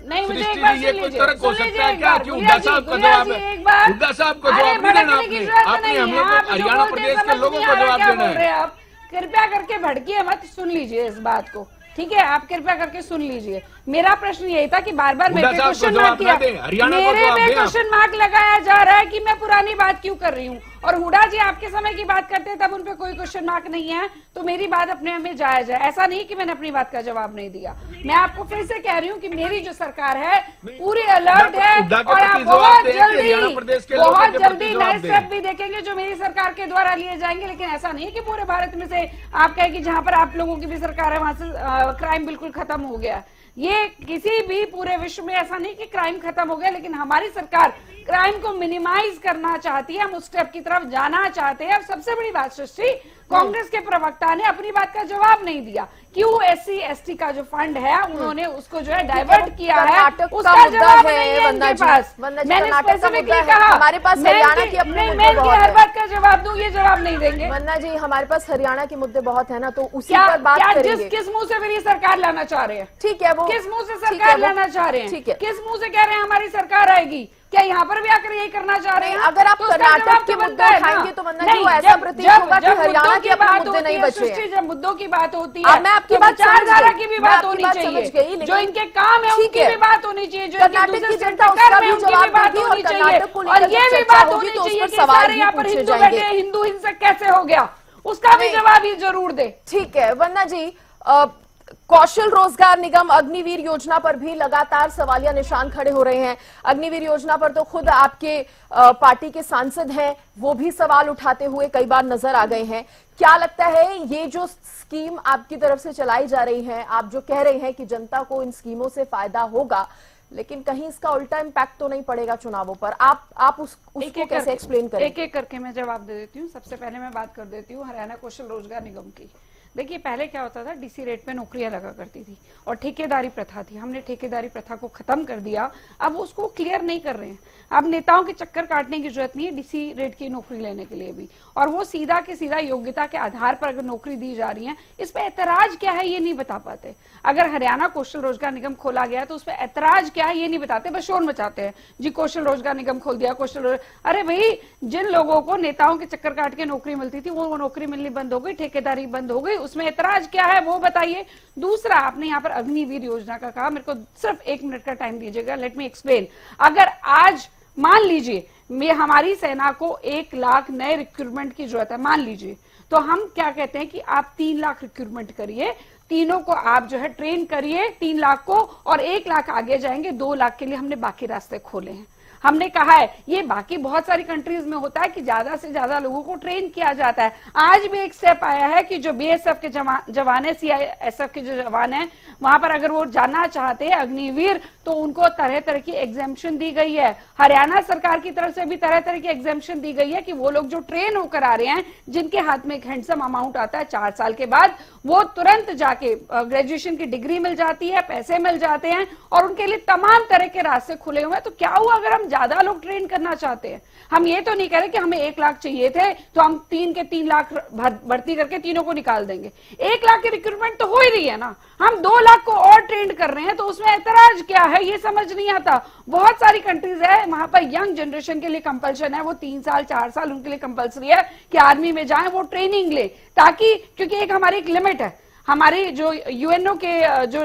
Speaker 4: नहीं, मुझे एक बार सुन लीजिए,
Speaker 7: हो सकता है क्या? हुड्डा साहब का जवाब है, हुड्डा साहब को जवाब नहीं देना आपने हम लोग हरियाणा प्रदेश के लोगों को जवाब देना है।
Speaker 4: आप कृपया करके भड़किए मत, सुन लीजिए इस बात को, ठीक है? आप कृपया करके सुन लीजिए। मेरा प्रश्न यही था कि बार बार मेरे
Speaker 7: हुड्डा
Speaker 4: पे
Speaker 7: साहब को
Speaker 4: क्वेश्चन मार्क
Speaker 7: जवाब
Speaker 4: किया,
Speaker 7: ना दें, हरियाणा को
Speaker 4: मेरे
Speaker 7: जवाब
Speaker 4: पे
Speaker 7: दें आप।
Speaker 4: क्वेश्चन मार्क लगाया जा रहा है कि मैं पुरानी बात क्यों कर रही हूँ। और हुड्डा जी आपके समय की बात करते हैं तब उन पे कोई क्वेश्चन मार्क नहीं है, तो मेरी बात अपने में जायज है। ऐसा नहीं कि मैंने अपनी बात का जवाब नहीं दिया। मैं आपको फिर से कह रही हूँ कि मेरी जो सरकार है पूरी अलर्ट है
Speaker 7: हुड्डा के
Speaker 4: और आप
Speaker 7: प्रति जवाब
Speaker 4: बहुत
Speaker 7: दें कि हरियाणा प्रदेश के
Speaker 4: जल्दी
Speaker 7: लोगों
Speaker 4: बहुत
Speaker 7: के प्रति
Speaker 4: जल्दी
Speaker 7: जवाब
Speaker 4: नए
Speaker 7: दें।
Speaker 4: स्टेप भी देखेंगे जो मेरी सरकार के द्वारा लिए जाएंगे। लेकिन ऐसा नहीं है कि पूरे भारत में से आप कहें कि जहां पर आप लोगों की भी सरकार है वहां से क्राइम बिल्कुल खत्म हो गया। ये किसी भी पूरे विश्व में ऐसा नहीं कि क्राइम खत्म हो गया, लेकिन हमारी सरकार क्राइम को मिनिमाइज करना चाहती है, हम उस स्टेप की तरफ जाना चाहते हैं। और सबसे बड़ी बात सृष्टि, कांग्रेस के प्रवक्ता ने अपनी बात का जवाब नहीं दिया। क्यों SC ST का जो फंड है उन्होंने उसको जो है डाइवर्ट किया है,
Speaker 1: कर्नाटक
Speaker 4: उसका
Speaker 1: का मुद्दा
Speaker 4: जवाब
Speaker 1: है,
Speaker 4: नहीं है
Speaker 1: वंदना
Speaker 4: इनके
Speaker 1: जी।
Speaker 4: पास।
Speaker 1: वंदना जी,
Speaker 4: मैंने
Speaker 1: कर्नाटक का
Speaker 4: स्पेसिफिकली
Speaker 1: मुद्दा है।
Speaker 4: कहा
Speaker 1: हमारे पास हरियाणा की अपने मुद्दे
Speaker 4: मैं
Speaker 1: बहुत
Speaker 4: हर
Speaker 1: है।
Speaker 4: बात का जवाब दूं, ये जवाब नहीं देंगे।
Speaker 1: वंदना जी, हमारे पास हरियाणा के मुद्दे बहुत है ना, तो उसी
Speaker 4: क्या
Speaker 1: पर बात
Speaker 4: क्या
Speaker 1: करेंगे।
Speaker 4: किस मुंह से मेरी सरकार लाना चाह रहे हैं?
Speaker 1: ठीक है, वो
Speaker 4: किस मुंह से
Speaker 1: ठीक है,
Speaker 4: सरकार
Speaker 1: वो-
Speaker 4: लाना चाह रहे हैं?
Speaker 1: ठीक है।
Speaker 4: किस मुंह से कह रहे हैं हमारी सरकार आएगी? क्या यहाँ पर भी आकर यही करना चाह रहे हैं?
Speaker 1: नहीं, अगर आप
Speaker 4: तो उसका
Speaker 1: कर्नाटक
Speaker 4: जवाब
Speaker 1: के
Speaker 4: तो
Speaker 1: मुद्दे
Speaker 4: बनता है ना।
Speaker 1: उठाएंगे तो वंदना जी,
Speaker 4: नहीं,
Speaker 1: वो ऐसा प्रतीत होगा कि हरियाणा
Speaker 4: मुद्दों
Speaker 1: के अपने
Speaker 4: बात
Speaker 1: मुद्दे
Speaker 4: होती
Speaker 1: नहीं
Speaker 4: है,
Speaker 1: बचे हैं।
Speaker 4: सृष्टि, जब मुद्दों की बात होती है,
Speaker 1: मैं आपकी
Speaker 4: तो
Speaker 1: बात समझ
Speaker 4: विचारधारा
Speaker 1: गई।
Speaker 4: की भी
Speaker 1: मैं
Speaker 4: बात
Speaker 1: आपकी
Speaker 4: होनी
Speaker 1: बात
Speaker 4: चाहिए।
Speaker 1: समझ गई, लेकिन
Speaker 4: जो इनके काम है
Speaker 1: ठीक
Speaker 4: उनकी
Speaker 1: है।
Speaker 4: भी बात होनी चाहिए, जो इनके
Speaker 1: कर्नाटक
Speaker 4: दूसरे
Speaker 1: की
Speaker 4: स्टेट
Speaker 1: जनता
Speaker 4: के
Speaker 1: उसका
Speaker 4: कर्म
Speaker 1: भी
Speaker 4: है उनकी
Speaker 1: जवाब
Speaker 4: भी बात
Speaker 1: देगी और
Speaker 4: होनी चाहिए।
Speaker 1: कर्नाटक को
Speaker 4: और
Speaker 1: लेकर
Speaker 4: ये
Speaker 1: जब
Speaker 4: भी
Speaker 1: चर्चा
Speaker 4: बात
Speaker 1: होगी
Speaker 4: होनी
Speaker 1: तो उस
Speaker 4: चाहिए
Speaker 1: पर
Speaker 4: कि
Speaker 1: सवाल
Speaker 4: सारे
Speaker 1: भी
Speaker 4: यहाँ पर
Speaker 1: पूछे
Speaker 4: हिंदू
Speaker 1: जाएंगे।
Speaker 4: बैठे हैं, हिंदू हिंसक कैसे हो गया, उसका भी
Speaker 1: नहीं।
Speaker 4: जवाब ये जरूर दे।
Speaker 1: ठीक है वंदना जी, कौशल रोजगार निगम अग्निवीर योजना पर भी लगातार सवालिया निशान खड़े हो रहे हैं। अग्निवीर योजना पर तो खुद आपके पार्टी के सांसद हैं, वो भी सवाल उठाते हुए कई बार नजर आ गए हैं। क्या लगता है ये जो स्कीम आपकी तरफ से चलाई जा रही है, आप जो कह रहे हैं कि जनता को इन स्कीमों से फायदा होगा, लेकिन कहीं इसका उल्टा इम्पैक्ट तो नहीं पड़ेगा चुनावों पर? आप उसको कैसे एक्सप्लेन करें?
Speaker 4: एक एक करके मैं जवाब दे देती हूँ। सबसे पहले मैं बात कर देती हूँ हरियाणा कौशल रोजगार निगम की। देखिए, पहले क्या होता था, DC रेट पे नौकरियां लगा करती थी और ठेकेदारी प्रथा थी। हमने ठेकेदारी प्रथा को खत्म कर दिया, अब उसको क्लियर नहीं कर रहे हैं। अब नेताओं के चक्कर काटने की जरूरत नहीं है DC रेट की नौकरी लेने के लिए भी, और वो सीधा के सीधा योग्यता के आधार पर अगर नौकरी दी जा रही है, इस पे ऐतराज क्या है ये नहीं बता पाते। अगर हरियाणा कौशल रोजगार निगम खोला गया तो उस पर ऐतराज क्या है ये नहीं बताते, बस शोर मचाते हैं जी कौशल रोजगार निगम खोल दिया, अरे भाई, जिन लोगों को नेताओं के चक्कर काट के नौकरी मिलती थी वो नौकरी मिलनी बंद हो गई, ठेकेदारी बंद हो गई, उसमें ऐतराज क्या है वो बताइए। दूसरा, आपने यहाँ पर अग्निवीर योजना का कहा, मेरे को सिर्फ 1 मिनट का टाइम दीजिएगा, लेट मी एक्सप्लेन। अगर आज मान लीजिए हमारी सेना को 1 लाख नए रिक्रूटमेंट की जरूरत है, मान लीजिए, तो हम क्या कहते हैं कि आप 3 लाख रिक्रूटमेंट करिए, तीनों को आप जो है ट्रेन करिए 3 लाख को, और 1 लाख आगे जाएंगे, 2 लाख के लिए हमने बाकी रास्ते खोले हैं। हमने कहा है, ये बाकी बहुत सारी कंट्रीज में होता है कि ज्यादा से ज्यादा लोगों को ट्रेन किया जाता है। आज भी एक स्टेप आया है कि जो BSF के जवान है, CISF के जो जवान है, वहां पर अगर वो जाना चाहते हैं अग्निवीर, तो उनको तरह तरह की एग्जेम्पशन दी गई है। हरियाणा सरकार की तरफ से भी तरह तरह की एग्जेम्पशन दी गई है कि वो लोग जो ट्रेन होकर आ रहे हैं, जिनके हाथ में एक हैंडसम अमाउंट आता है 4 साल के बाद, वो तुरंत जाके ग्रेजुएशन की डिग्री मिल जाती है, पैसे मिल जाते हैं, और उनके लिए तमाम तरह के रास्ते खुले हुए हैं। तो क्या हुआ अगर हम ज्यादा लोग ट्रेन करना चाहते हैं? हम ये तो नहीं कह रहे कि हमें 1 लाख चाहिए थे तो हम 3 के 3 लाख भर्ती करके तीनों को निकाल देंगे। 1 लाख की रिक्रूटमेंट तो हो ही रही है ना, हम 2 लाख को और ट्रेन कर रहे हैं, तो उसमें ऐतराज क्या है ये समझ नहीं आता। बहुत सारी कंट्रीज है वहां पर यंग जनरेशन के लिए कंपल्शन है, वो 3 साल 4 साल उनके लिए कंपल्सरी है कि आर्मी में जाएं, वो ट्रेनिंग ले, ताकि क्योंकि एक हमारी एक लिमिट है, हमारी जो UNO के जो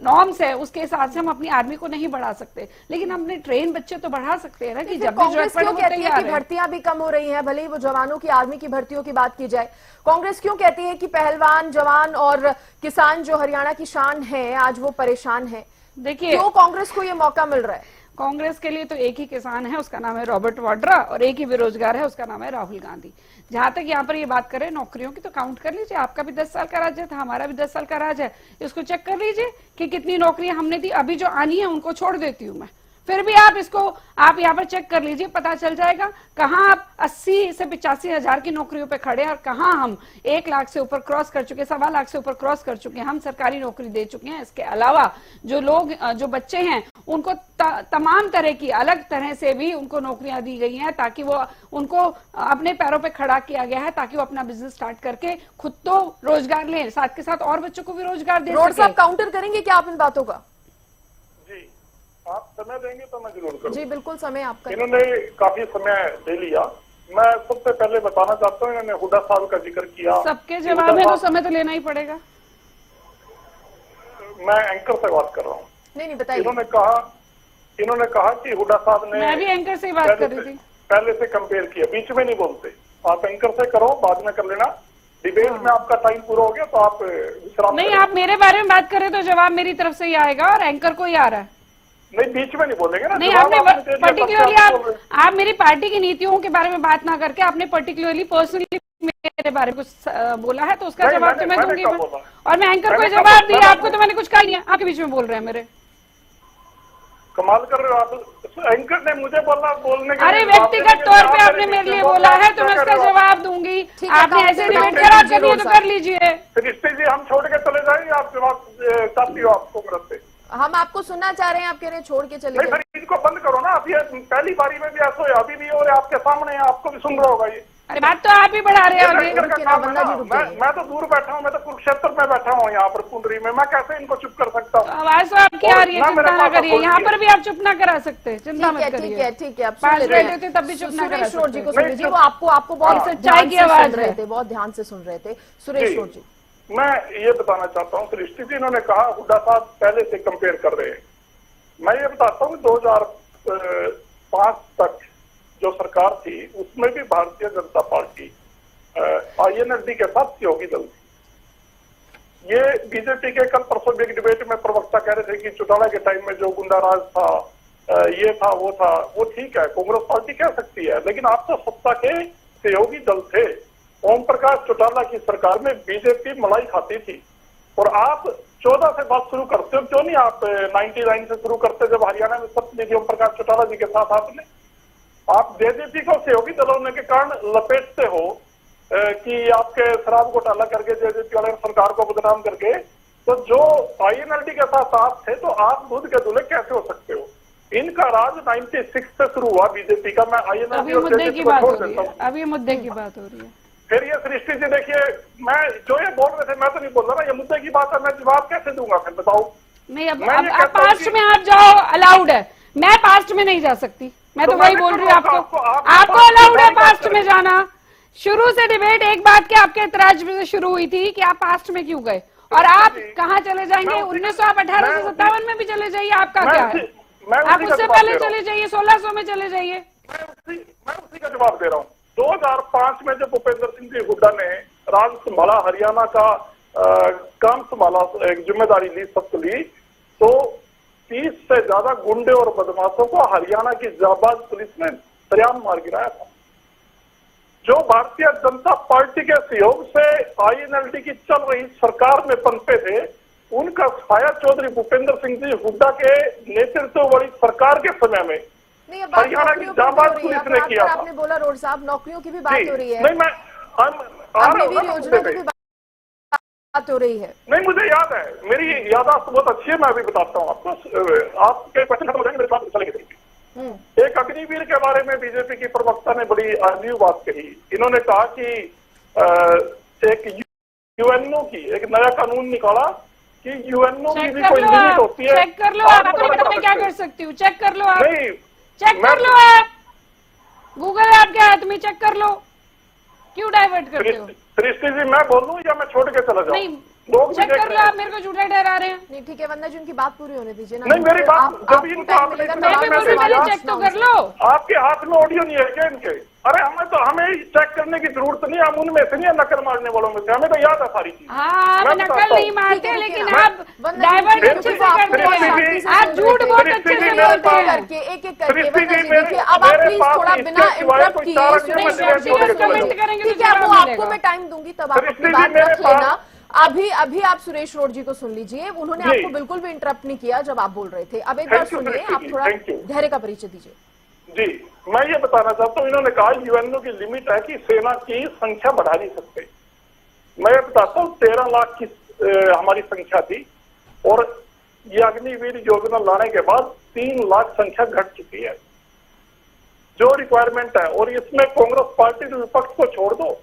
Speaker 4: नॉर्म्स है उसके हिसाब से हम अपनी आर्मी को नहीं बढ़ा सकते, लेकिन हमने ट्रेन बच्चे तो बढ़ा सकते हैं ना, कि जब भी
Speaker 1: कांग्रेस क्यों कहती है कि
Speaker 4: है।
Speaker 1: भर्तियां भी कम हो रही हैं, भले ही वो जवानों की आर्मी की भर्तियों की बात की जाए? कांग्रेस क्यों कहती है कि पहलवान, जवान और किसान जो हरियाणा की शान है, आज वो परेशान है?
Speaker 4: देखिए,
Speaker 1: क्यों कांग्रेस को ये मौका मिल रहा है?
Speaker 4: कांग्रेस के लिए तो एक ही किसान है, उसका नाम है रॉबर्ट वाड्रा, और एक ही बेरोजगार है, उसका नाम है राहुल गांधी। जहां तक यहाँ पर ये बात करें नौकरियों की, तो काउंट कर लीजिए, आपका भी 10 साल का राज्य था, हमारा भी 10 साल का राज है, इसको चेक कर लीजिए कि कितनी नौकरियां हमने दी। अभी जो आनी है उनको छोड़ देती हूं मैं, फिर भी आप यहाँ पर चेक कर लीजिए, पता चल जाएगा कहाँ आप 80 से 85 हजार की नौकरियों पे खड़े हैं और कहाँ हम 1 लाख से ऊपर क्रॉस कर चुके, 1.25 लाख से ऊपर क्रॉस कर चुके हैं, हम सरकारी नौकरी दे चुके हैं। इसके अलावा जो लोग, जो बच्चे हैं, उनको तमाम तरह की अलग तरह से भी उनको नौकरियां दी गई हैं, ताकि वो उनको अपने पैरों पे खड़ा किया गया है, ताकि वो अपना बिजनेस स्टार्ट करके खुद तो रोजगार लें, साथ के साथ और बच्चों को भी रोजगार दे सकें।
Speaker 1: साहब काउंटर करेंगे क्या आप इन बातों का?
Speaker 5: जी, आप समय देंगे तो मैं जरूर करूंगा।
Speaker 1: जी बिल्कुल, समय आपका।
Speaker 5: इन्होंने काफी समय ले लिया। मैं सबसे पहले बताना चाहता हूँ, इन्होंने हुड्डा साहब का जिक्र किया,
Speaker 4: सबके जवाब में तो समय तो लेना ही पड़ेगा।
Speaker 5: मैं एंकर से बात कर रहा हूँ।
Speaker 1: नहीं बताइए।
Speaker 5: इन्होंने कहा कि हुड्डा साहब ने,
Speaker 4: मैं भी एंकर से बात कर रही थी,
Speaker 5: पहले से कंपेयर किया। बीच में नहीं बोलते आप, एंकर से करो, बाद में कर लेना। डिबेट में आपका टाइम पूरा हो गया तो आप विश्राम
Speaker 4: नहीं
Speaker 5: करें।
Speaker 4: आप मेरे बारे में बात करें तो जवाब मेरी तरफ से ही आएगा और एंकर को ही आ रहा है।
Speaker 5: नहीं, बीच में नहीं बोलेंगे ना।
Speaker 4: नहीं
Speaker 5: जवाब
Speaker 4: आपने
Speaker 5: दे दिया,
Speaker 4: पर्टिकुलरली
Speaker 5: तब से बोल रहे हैं।
Speaker 4: आप मेरी पार्टी की नीतियों के बारे में बात ना करके आपने पर्टिकुलरली पर्सनली मेरे बारे में कुछ बोला है तो उसका
Speaker 5: नहीं,
Speaker 4: जवाब तो मैं
Speaker 5: मैंने
Speaker 4: दूंगी।
Speaker 5: कब बोला?
Speaker 4: और मैं एंकर को
Speaker 5: मैंने
Speaker 4: जवाब
Speaker 5: कब-
Speaker 4: दिया,
Speaker 5: मैंने-
Speaker 4: आपको तो मैंने कुछ कहा नहीं है, आपके बीच में बोल रहे हैं मेरे।
Speaker 5: कमाल कर रहे हो आप। एंकर ने मुझे बोलने के
Speaker 4: अरे
Speaker 5: लिए
Speaker 4: व्यक्तिगत तौर पे आपने मेरे लिए बोला है तो मैं उसका जवाब दूंगी।
Speaker 1: ठीक है,
Speaker 4: आपने ऐसे
Speaker 1: काउंटर
Speaker 4: डिबेट
Speaker 1: काउंटर
Speaker 4: करा
Speaker 1: कीजिए
Speaker 4: करिए तो
Speaker 1: रोड
Speaker 4: कर लीजिए।
Speaker 5: सृष्टि जी, हम छोड़ के चले जाएंगे, आप जवाब चाहती हो आप कांग्रेस से?
Speaker 1: हम आपको सुनना चाह रहे हैं, आप कह रहे हैं छोड़ के चले
Speaker 5: नहीं,
Speaker 1: जाइए।
Speaker 5: फिर इसको बंद करो ना। अभी पहली बारी में भी ऐसा है, अभी भी और आपके सामने है, आपको भी सुन रहा होगा ये।
Speaker 4: अरे बात तो आप ही बढ़ा रहे हैं आगे।
Speaker 5: एंकर का
Speaker 1: रुकिए ना,
Speaker 5: काम है
Speaker 1: वंदना जी,
Speaker 5: ना।
Speaker 1: रुकिए।
Speaker 5: मैं तो दूर बैठा हूँ, मैं तो कुरुक्षेत्र में बैठा हूँ यहाँ पर पुंडरी में। मैं कैसे इनको चुप कर सकता हूँ?
Speaker 4: आवाज तो आपकी आ रही है,
Speaker 5: ना मेरे
Speaker 4: चिंता ना
Speaker 5: पास
Speaker 4: करिए।
Speaker 5: बोलिए।
Speaker 4: यहाँ पर भी आप चुप ना करा सकते, चिंता
Speaker 1: ठीक
Speaker 4: मत
Speaker 1: है,
Speaker 4: करिए।
Speaker 1: ठीक है, ठीक है, आप
Speaker 4: पांच
Speaker 1: सुन रहे
Speaker 4: मिनट होते तब भी चुप ना करा
Speaker 1: सुरेश रोड जी को
Speaker 4: सकते।
Speaker 1: सुन लीजिए, वो आपको बहुत
Speaker 4: सच्चाई
Speaker 1: ध्यान
Speaker 4: की
Speaker 1: से
Speaker 4: आवाज
Speaker 1: सुन रहे
Speaker 4: है।
Speaker 1: थे, बहुत ध्यान से सुन रहे थे। सुरेश
Speaker 5: जी।
Speaker 1: रोड जी,
Speaker 5: मैं ये बताना चाहता हूँ, सृष्टि जी इन्होंने कहा हुड्डा साहब पहले से कंपेयर कर रहे हैं। मैं ये बताता हूँ 2005 तक जो सरकार थी उसमें भी भारतीय जनता पार्टी INLD के साथ सहयोगी दल थी। ये बीजेपी के कल परसों भी एक डिबेट में प्रवक्ता कह रहे थे कि चौटाला के टाइम में जो गुंडा राज था, ये था, वो ठीक है, कांग्रेस पार्टी कह सकती है, लेकिन आप तो सत्ता के सहयोगी दल थे। ओम प्रकाश चौटाला की सरकार में बीजेपी मलाई खाती थी और आप 14 से बात शुरू करते हो, क्यों नहीं आप 99 से शुरू करते जब हरियाणा में सत्ता थी ओम प्रकाश चौटाला जी के साथ आपने? आप जेजेपी को सहयोगी दल होने के कारण लपेटते हो कि आपके शराब घोटाला करके जेजेपी वाले सरकार को बदनाम करके, तो जो INLD के साथ आप थे तो आप दूध के दूल्हे कैसे हो सकते हो? इनका राज 96 से शुरू हुआ बीजेपी का। मैं INLD
Speaker 4: अभी
Speaker 5: और
Speaker 4: मुद्दे
Speaker 5: जेजेपी
Speaker 4: की
Speaker 5: को
Speaker 4: बात हो
Speaker 5: छोड़
Speaker 4: रही
Speaker 5: देता
Speaker 4: है,
Speaker 5: हूँ।
Speaker 4: अभी मुद्दे की बात हो रही है।
Speaker 5: फिर ये सृष्टि जी देखिए, मैं जो ये बोल रहे थे मैं तो नहीं बोल रहा ना, ये मुद्दे की बात है, मैं जवाब कैसे दूंगा फिर बताओ?
Speaker 4: नहीं अब
Speaker 5: मैं ये कहता हूं
Speaker 4: पास्ट
Speaker 5: कि-
Speaker 4: में आप जाओ, अलाउड है। मैं पास्ट में नहीं जा सकती, मैं तो
Speaker 5: तो
Speaker 4: वही
Speaker 5: मैं
Speaker 4: बोल रही हूँ
Speaker 5: कहूंगा
Speaker 4: आपको।
Speaker 5: आपको
Speaker 4: आपको
Speaker 5: पास्ट
Speaker 4: अलाउड है
Speaker 5: में
Speaker 4: पास्ट
Speaker 5: जाना
Speaker 4: में जाना। शुरू से डिबेट एक बात के आपके ऐतराज से शुरू हुई थी कि आप पास्ट में क्यों गए और आप कहाँ चले जाएंगे? 1857 में भी चले जाइए, आपका क्या है? आप उससे पहले चले जाइए, 1600 में चले जाइए।
Speaker 5: मैं उसी का जवाब दे रहा हूँ। 2005 में जब भूपेंद्र सिंह जी हुड्डा ने राज संभाला, हरियाणा का काम संभाला, एक जिम्मेदारी ली, सब ली, तो 30 से ज्यादा गुंडे और बदमाशों को हरियाणा की जाबाज पुलिस ने सरेआम मार गिराया था। जो भारतीय जनता पार्टी के सहयोग से INLD की चल रही सरकार में पनपे थे, उनका छाया चौधरी भूपेंद्र सिंह जी हुड्डा के नेतृत्व वाली सरकार के समय में
Speaker 1: नहीं, अब बात
Speaker 5: हरियाणा की
Speaker 1: नौकरियों की
Speaker 5: जाबाज
Speaker 1: हो रही है।
Speaker 5: पुलिस ने
Speaker 1: अपराध
Speaker 5: किया
Speaker 1: पर
Speaker 5: था।
Speaker 1: आपने बोला रोड साहब, नौकरियों की भी बात
Speaker 5: जी,
Speaker 1: हो रही है,
Speaker 5: नहीं मैं आ रहा हूं
Speaker 1: अग्निवीर
Speaker 5: ना
Speaker 1: योजना
Speaker 5: मुद्दे
Speaker 1: की
Speaker 5: पे।
Speaker 1: भी बात हो रही है।
Speaker 5: नहीं, मुझे याद है, मेरी याददाश्त बहुत अच्छी है, मैं अभी बताता हूँ आपको। आपके क्वेश्चन खत्म हो जाएंगे, मेरे पास चलेंगे। एक अग्निवीर के बारे में बीजेपी की प्रवक्ता ने बड़ी अजीब बात कही। इन्होंने कहा कि एक UNO की एक नया कानून निकाला कि UNO की
Speaker 4: चेक
Speaker 5: भी
Speaker 4: कर
Speaker 5: कोई
Speaker 4: लो
Speaker 5: लिमिट
Speaker 4: आप,
Speaker 5: होती है।
Speaker 4: चेक कर लो आप, अपने मिनट में क्या कर सकती हूँ, चेक कर लो आप,
Speaker 5: नहीं,
Speaker 4: चेक
Speaker 5: मैं-
Speaker 4: कर लो आप, गूगल है आपके हाथ में, चेक कर लो। क्यों डाइवर्ट करते हो?
Speaker 5: सृष्टि जी, मैं बोलूं या मैं छोड़ के चला जाऊं?
Speaker 4: नहीं,
Speaker 5: लोग भी
Speaker 4: चेक
Speaker 5: देख
Speaker 4: कर
Speaker 5: रहे
Speaker 4: लो
Speaker 5: हैं।
Speaker 4: आप, मेरे को झूठा ठहरा रहे हैं।
Speaker 1: नहीं ठीक है, वंदना जी उनकी बात पूरी होने दीजिए ना।
Speaker 5: नहीं, मेरी बात जब
Speaker 1: आपको
Speaker 5: इनको
Speaker 1: टाइम
Speaker 5: आपने
Speaker 1: मिलेगा
Speaker 5: इतना
Speaker 1: तो
Speaker 4: मैं
Speaker 1: आप
Speaker 4: भी
Speaker 5: मैं
Speaker 4: बोल रही हूँ,
Speaker 1: सवाल
Speaker 4: पहले चेक तो कर लो।
Speaker 5: आपके हाथ में ऑडियो नहीं है क्या इनके? अरे हमें चेक करने की जरूरत नहीं, हम उनमें से नहीं है, नकल मारने वालों में से, हमें तो याद है सारी चीज।
Speaker 4: हाँ, आप
Speaker 5: मैं
Speaker 4: नकल
Speaker 5: बताता
Speaker 4: नहीं
Speaker 5: हूँ।
Speaker 4: मारते,
Speaker 1: ठीक है,
Speaker 4: लेकिन
Speaker 1: ठीक है।
Speaker 4: आप
Speaker 1: वंदना जी,
Speaker 4: डाइवर्ट
Speaker 1: क्योंकि
Speaker 4: अच्छे
Speaker 1: वो
Speaker 4: से
Speaker 1: आपको
Speaker 4: करते
Speaker 1: बहुत
Speaker 4: हैं।
Speaker 1: शांति से
Speaker 4: आप
Speaker 1: सुन
Speaker 4: झूठ
Speaker 1: रहे
Speaker 4: बहुत
Speaker 1: थे।
Speaker 4: अच्छे से
Speaker 5: मेरे
Speaker 1: एक
Speaker 4: बोलते
Speaker 5: पास-
Speaker 4: हैं।
Speaker 1: करके एक एक करके
Speaker 5: सृष्टि
Speaker 1: वंदना
Speaker 5: जी,
Speaker 1: जी देखिए, अब आप
Speaker 5: मेरे
Speaker 1: प्लीज
Speaker 5: पास
Speaker 1: थोड़ा
Speaker 5: इसके
Speaker 1: बिना
Speaker 5: सिवाय
Speaker 1: इंटरप्ट
Speaker 5: कोई
Speaker 1: किए
Speaker 5: चारा
Speaker 1: सुरेश
Speaker 5: नहीं,
Speaker 1: रोड
Speaker 5: मैं
Speaker 1: जी
Speaker 5: छोड़
Speaker 1: को
Speaker 5: के चला
Speaker 1: सुनिए।
Speaker 5: जाऊं।
Speaker 4: करेंगे तो
Speaker 1: ठीक है,
Speaker 4: जवाब
Speaker 1: वो आपको
Speaker 4: मिलेगा।
Speaker 1: मैं टाइम दूंगी, तब आप
Speaker 5: सृष्टि
Speaker 1: अपनी
Speaker 5: जी,
Speaker 1: बात
Speaker 5: मेरे
Speaker 1: रख
Speaker 5: पास-
Speaker 1: लेना। अभी आप सुरेश रोड जी को सुन लीजिए, उन्होंने
Speaker 5: जी।
Speaker 1: आपको बिल्कुल भी इंटरप्ट नहीं किया जब आप बोल रहे थे। अब एक
Speaker 5: Thank
Speaker 1: बार
Speaker 5: you,
Speaker 1: सुनिए,
Speaker 5: सृष्टि
Speaker 1: आप
Speaker 5: जी,
Speaker 1: थोड़ा
Speaker 5: thank you।
Speaker 1: धैर्य का परिचय दीजिए।
Speaker 5: जी, मैं ये बताना चाहता हूँ, इन्होंने कहा UNO की लिमिट है कि सेना की संख्या बढ़ा नहीं सकते। मैं ये बताता हूँ, 13 लाख की हमारी संख्या थी और ये अग्निवीर योजना लाने के बाद 3 लाख संख्या घट चुकी है, जो रिक्वायरमेंट है। और इसमें कांग्रेस पार्टी के विपक्ष को छोड़ दो,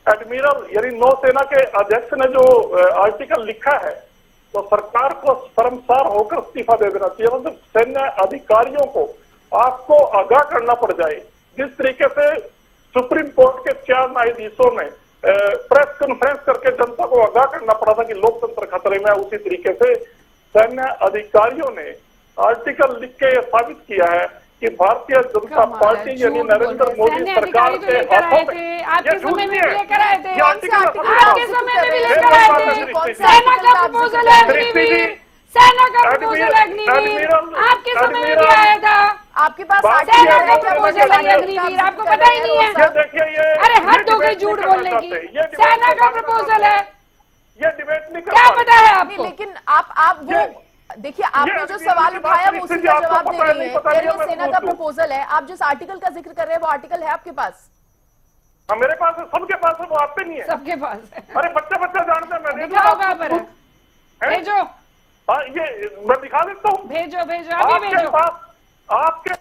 Speaker 5: एडमिरल यानी नौसेना के अध्यक्ष ने जो आर्टिकल लिखा है, तो सरकार को शर्मसार होकर इस्तीफा दे देना चाहिए। मतलब सैन्य अधिकारियों को आपको आगाह करना पड़ जाए। जिस तरीके से सुप्रीम कोर्ट के 4 न्यायाधीशों ने प्रेस कॉन्फ्रेंस करके जनता को आगाह करना पड़ा था कि लोकतंत्र खतरे में है। उसी तरीके से सैन्य अधिकारियों ने आर्टिकल लिख के यह साबित किया है कि भारतीय जनता पार्टी यानी नरेंद्र मोदी सरकार के हाथों में
Speaker 4: आपके समय में भी लेकर आए थे,
Speaker 5: ये आर्टिकल
Speaker 4: आपके समय में भी लेकर आए थे। सेना का प्रपोजल है अग्निवीर, सेना का प्रपोजल है अग्निवीर, आपके समय में भी आया था।
Speaker 1: आपके पास
Speaker 4: सेना का प्रपोजल है अग्निवीर, आपको पता ही नहीं है।
Speaker 5: देखिए ये
Speaker 4: अरे हद हो गई झूठ बोलने की, सेना का प्रपोजल है,
Speaker 5: ये डिबेट नहीं
Speaker 4: क्या
Speaker 5: कर
Speaker 4: पता है आपको?
Speaker 1: लेकिन आप वो देखिए, आपने जो सवाल उठाया वो उसी का जवाब दे रही है। कह रही है सेना का प्रपोजल है। आप जिस आर्टिकल का जिक्र कर रहे हैं वो आर्टिकल है आपके पास?
Speaker 5: हाँ, मेरे पास है, सबके पास है, वो आपके नहीं है।
Speaker 4: सबके पास है।
Speaker 5: अरे बच्चा जानते हैं, मैं दे
Speaker 4: दिखाओ
Speaker 5: दूंगा।
Speaker 4: कहाँ पर है, भेजो
Speaker 5: हाँ, ये मैं दिखा देता हूँ।
Speaker 4: भेजो अभी
Speaker 5: आपके
Speaker 4: भेजो।
Speaker 5: पास आपके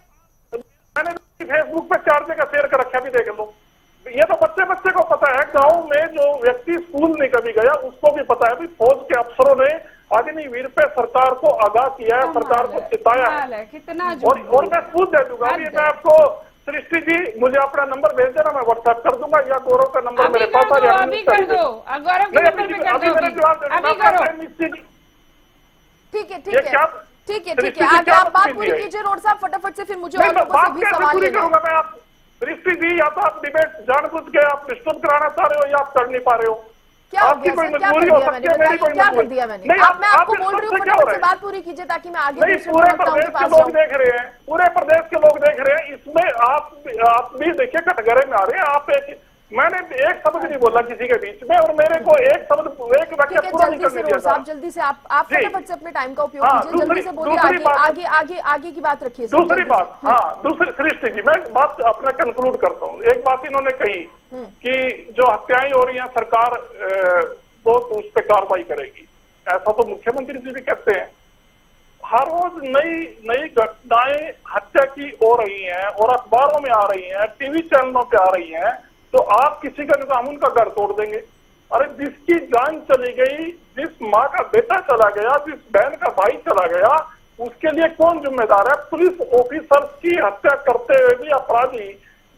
Speaker 5: मैंने फेसबुक पे 4 जगह शेयर कर रखा, भी देख लो। ये तो बच्चे को पता है। गांव में जो व्यक्ति स्कूल नहीं कभी गया उसको भी पता है। अभी फौज के अफसरों ने अग्निवीर पे सरकार को आगाह किया है, सरकार को चिताया है।
Speaker 4: कितना
Speaker 5: और मैं सबूत दे दूंगा। अभी मैं आपको सृष्टि जी मुझे अपना नंबर भेज देना, मैं व्हाट्सएप कर दूंगा, या गौरव का नंबर मेरे पास है।
Speaker 4: अभी कर दो, गौरव के नंबर पे कर दो, अभी करो।
Speaker 1: ठीक है आगे आप बात पूरी कीजिए रोड साहब फटाफट से, फिर मुझे और लोगों से भी सवाल लेना है।
Speaker 5: मैं आप सृष्टि जी, या तो आप डिबेट जानबूझ के आप डिस्टर्ब कराना चाह रहे हो या आप कर नहीं पा रहे हो।
Speaker 1: क्या हो
Speaker 5: आपकी
Speaker 1: गया
Speaker 5: कोई
Speaker 1: सर? क्या
Speaker 5: मजबूरी
Speaker 1: कर
Speaker 5: हो
Speaker 1: दिया
Speaker 5: सकती
Speaker 1: मैंने?
Speaker 5: है, मेरी कोई
Speaker 1: क्या कर
Speaker 5: मजबूरी
Speaker 1: दिया मैंने?
Speaker 5: नहीं।
Speaker 1: मैं आपको बोल रही हूँ
Speaker 5: क्या हो
Speaker 1: फटाफट
Speaker 5: रहा
Speaker 1: से
Speaker 5: है?
Speaker 1: बात पूरी कीजिए ताकि मैं आगे
Speaker 5: नहीं,
Speaker 1: दूसरे
Speaker 5: पूरे
Speaker 1: प्रवक्ताओं के
Speaker 5: प्रदेश के
Speaker 1: पास
Speaker 5: लोग
Speaker 1: जाऊं।
Speaker 5: देख रहे हैं, पूरे प्रदेश के लोग देख रहे हैं। इसमें आप भी देखिए कटघरे में आ रहे हैं। आप मैंने एक शब्द नहीं बोला किसी के बीच में, और मेरे को एक शब्द एक वाक्य
Speaker 1: ठीक है,
Speaker 5: पूरा नहीं
Speaker 1: जल्दी से
Speaker 5: करने
Speaker 1: रोड
Speaker 5: दिया
Speaker 1: साहब,
Speaker 5: जा
Speaker 1: जल्दी से आप
Speaker 5: जी।
Speaker 1: फटाफट से अपने टाइम का उपयोग
Speaker 5: हाँ,
Speaker 1: कीजिए, जल्दी से बोलिए,
Speaker 5: दूसरी बात-
Speaker 1: आगे की बात रखिए सर,
Speaker 5: दूसरी
Speaker 1: जल्दी से।
Speaker 5: बात, हाँ, दूसरी सृष्टि जी, मैं बात अपना कंक्लूड करता हूँ। एक बात इन्होंने कही कि जो हत्याएं हो रही हैं सरकार तो उस पर कार्रवाई करेगी। ऐसा तो मुख्यमंत्री जी भी कहते हैं। हर रोज नई घटनाएं हत्या की हो रही हैं और अखबारों में आ रही हैं, टीवी चैनलों पे आ रही हैं, तो आप किसी का निजाम उनका घर तोड़ देंगे। अरे जिसकी जान चली गई, जिस माँ का बेटा चला गया, जिस बहन का भाई चला गया, उसके लिए कौन जिम्मेदार है? पुलिस ऑफिसर्स की हत्या करते हुए भी अपराधी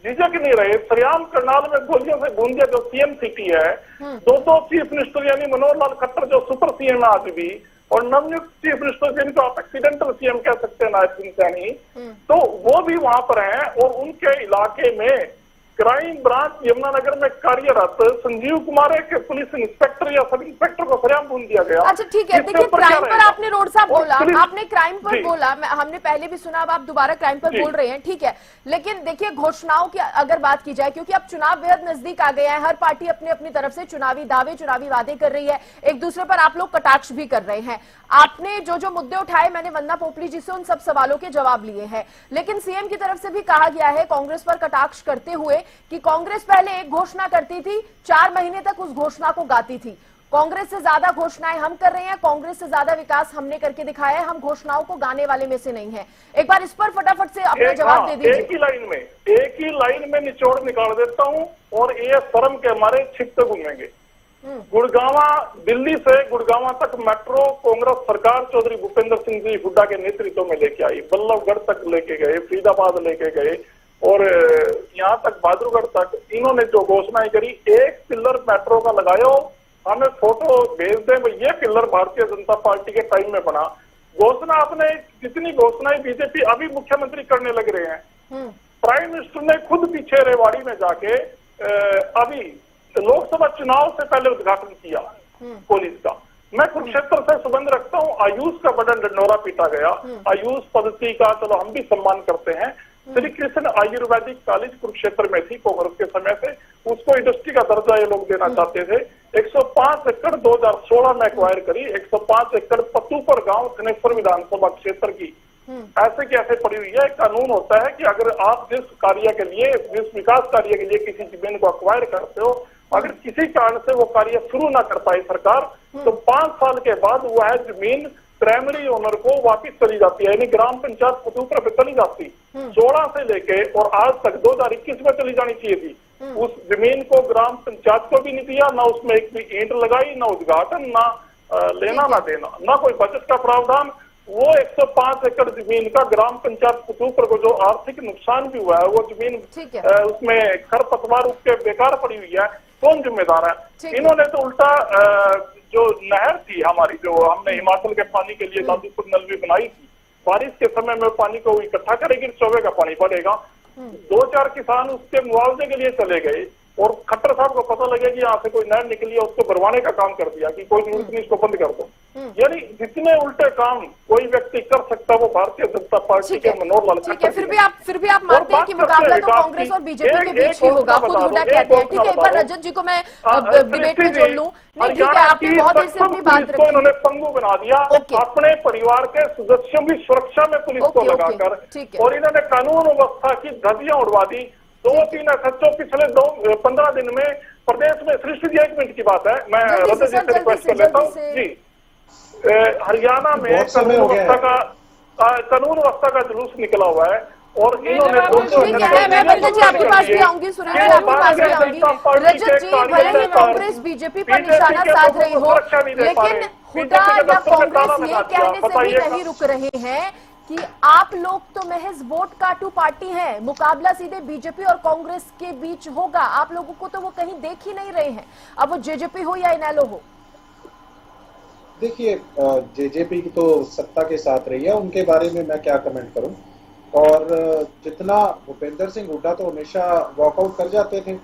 Speaker 5: झिझक नहीं रहे। सरियाम करनाल में गोलियों से गूंजे जो सीएम सिटी है, दो चीफ मिनिस्टर यानी मनोहर लाल खट्टर जो सुपर सीएम है आज भी, और नवनियुक्त चीफ मिनिस्टर जिनको आप एक्सीडेंटल सीएम कह सकते हैं नायब सिंह सैनी, तो वो भी वहां पर हैं। और उनके इलाके में क्राइम ब्रांच यमुनानगर में कार्यरत संजीव कुमार के पुलिस इंस्पेक्टर या सब इंस्पेक्टर को सरेआम भून दिया गया।
Speaker 1: अच्छा ठीक है, देखिए क्राइम पर आपने रोड साहब बोला, आपने क्राइम पर
Speaker 5: जी।
Speaker 1: बोला, हमने पहले भी सुना, अब आप दोबारा क्राइम पर बोल रहे हैं, ठीक है। लेकिन देखिए घोषणाओं की अगर बात की जाए, क्योंकि अब चुनाव बेहद नजदीक आ गया है, हर पार्टी अपनी अपनी तरफ से चुनावी दावे, चुनावी वादे कर रही है, एक दूसरे पर आप लोग कटाक्ष भी कर रहे हैं। आपने जो मुद्दे उठाए, मैंने वंदना पोपली जी से उन सब सवालों के जवाब लिए हैं, लेकिन सीएम की तरफ से भी कहा गया है कांग्रेस पर कटाक्ष करते हुए कि कांग्रेस पहले एक घोषणा करती थी, 4 महीने तक उस घोषणा को गाती थी। कांग्रेस से ज्यादा घोषणाएं हम कर रहे हैं, कांग्रेस से ज्यादा विकास हमने करके दिखाया है, हम घोषणाओं को गाने वाले में से नहीं है। एक बार इस पर फटाफट से अपना जवाब दे दीजिए।
Speaker 5: एक ही लाइन में निचोड़ निकाल देता हूं, और ये शर्म के हमारे छिपते घूमेंगे। गुड़गावा, दिल्ली से गुड़गावा तक मेट्रो कांग्रेस सरकार चौधरी भूपेंद्र सिंह जी हुड्डा के नेतृत्व में लेके आई, बल्लभगढ़ तक लेके गए, फरीदाबाद लेके गए, और यहाँ तक बहादुरगढ़ तक इन्होंने जो घोषणाएं करी, एक पिलर मेट्रो का लगायो, हमें फोटो भेज दें, ये पिलर भारतीय जनता पार्टी के टाइम में बना। घोषणा आपने जितनी घोषणाएं बीजेपी अभी मुख्यमंत्री करने लग रहे हैं, प्राइम मिनिस्टर ने खुद पीछे रेवाड़ी में जाके अभी लोकसभा चुनाव से पहले उद्घाटन किया पुलिस का। मैं कुरुक्षेत्र से संबंध रखता हूँ, आयुष का बड़ा डंडोरा पीटा गया, आयुष पद्धति का चलो हम भी सम्मान करते हैं। श्री कृष्ण आयुर्वेदिक कॉलेज कुरुक्षेत्र में थी कांग्रेस के समय से, उसको इंडस्ट्री का दर्जा ये लोग देना चाहते थे। 105 एकड़ 2016 में एक्वायर करी, 105 एकड़ पतूपर गांव थनेश्वर विधानसभा क्षेत्र की ऐसे की ऐसे पड़ी हुई है। कानून होता है कि अगर आप जिस कार्य के लिए, जिस विकास कार्य के लिए किसी जमीन को एक्वायर करते हो, अगर किसी कारण से वो कार्य शुरू ना कर पाए सरकार, तो 5 साल के बाद वह जमीन प्राइमरी ओनर को वापिस चली जाती है, यानी ग्राम पंचायत पतूपर पे चली जाती। 16 से लेके और आज तक 2021 में चली जानी चाहिए थी। उस जमीन को ग्राम पंचायत को भी नहीं दिया, ना उसमें एक भी ईंट लगाई, ना उद्घाटन, ना लेना ना देना, ना कोई बजट का प्रावधान। वो 105 एकड़ जमीन का ग्राम पंचायत पुतूपुर को जो आर्थिक नुकसान भी हुआ है, वो जमीन
Speaker 1: ठीक है।
Speaker 5: उसमें खरपतवार उग के बेकार पड़ी हुई है, कौन जिम्मेदार है?
Speaker 1: ठीक है।
Speaker 5: इन्होंने तो उल्टा जो नहर थी हमारी, जो हमने हिमाचल के पानी के लिए दादीपुर नलवी बनाई थी, बारिश के समय में पानी को इकट्ठा करेगी, चौबे का पानी बढ़ेगा। 2-4 किसान उसके मुआवजे के लिए चले गए और खट्टर साहब को पता लगे कि यहाँ से कोई नहर निकली है, उसको भरवाने का काम कर दिया कि कोई जरूरत नहीं, इसको बंद कर दो। यानी जितने उल्टे काम कोई व्यक्ति कर सकता है वो भारतीय जनता पार्टी के मनोहर लाल
Speaker 1: ठीक है। फिर भी आप मानते हैं कि मुकाबला तो कांग्रेस और बीजेपी के बीच ही होगा, खुद हुड्डा कहते हैं। ठीक है, एक बार रजत जी को मैं डिबेट में जोड़ लूं। नहीं, ठीक है, आपने बहुत देर से अपनी बात रखी।
Speaker 5: इन्होंने पंगु बना दिया अपने परिवार के सदस्यों की सुरक्षा में पुलिस को लगाकर, और इन्होंने कानून व्यवस्था की धज्जियां उड़वा दी। 2-3 सच्चों पिछले 15 दिन में प्रदेश में सृष्टि जी, 1 मिनट की बात है, मैं रजत जी से रिक्वेस्ट कर लेता हूँ जी। हरियाणा में कानून व्यवस्था का जुलूस निकला हुआ है और इन्होंने
Speaker 1: ठीक है, मैं पंकज जी आपके पास भी आऊंगी, सुरेश जी आपके पास भी आऊंगी। रजत जी, भले ही कांग्रेस बीजेपी पर निशाना साध रही हो, लेकिन हुड्डा या कांग्रेस ये कहने से भी नहीं रुक रहे हैं कि आप लोग तो महज वोट काटू पार्टी हैं, मुकाबला सीधे बीजेपी और कांग्रेस के बीच होगा। आप लोगों को तो वो कहीं देख ही नहीं रहे हैं, अब वो जेजेपी हो या इनेलो हो।
Speaker 6: देखिए, जेजेपी की तो सत्ता के साथ रही है, उनके बारे में मैं क्या कमेंट करूं। और जितना भूपेंद्र सिंह हुड्डा तो हमेशा वॉकआउट कर जाते थे,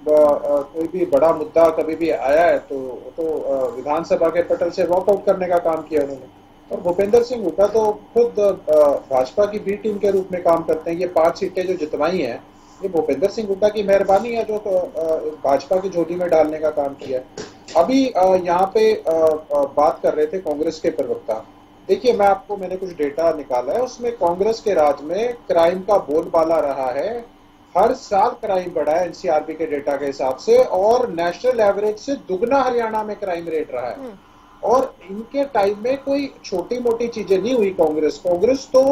Speaker 6: कोई भी बड़ा मुद्दा कभी भी आया है तो विधानसभा के पटल से वॉकआउट करने का काम किया उन्होंने। और भूपेंद्र सिंह हुड्डा तो खुद भाजपा की बी टीम के रूप में काम करते हैं। ये 5 सीटें जो जितवाई हैं, ये भूपेंद्र सिंह हुड्डा की मेहरबानी है, जो भाजपा की झोली में डालने का काम किया। अभी यहाँ पे बात कर रहे थे कांग्रेस के प्रवक्ता। देखिए, मैंने कुछ डेटा निकाला है, उसमें कांग्रेस के राज में क्राइम का बोलबाला रहा है। हर साल क्राइम बढ़ा है एनसीआरबी के डेटा के हिसाब से, और नेशनल एवरेज से दुगना हरियाणा में क्राइम रेट रहा है। और इनके टाइम में कोई छोटी मोटी चीजें नहीं हुई। कांग्रेस तो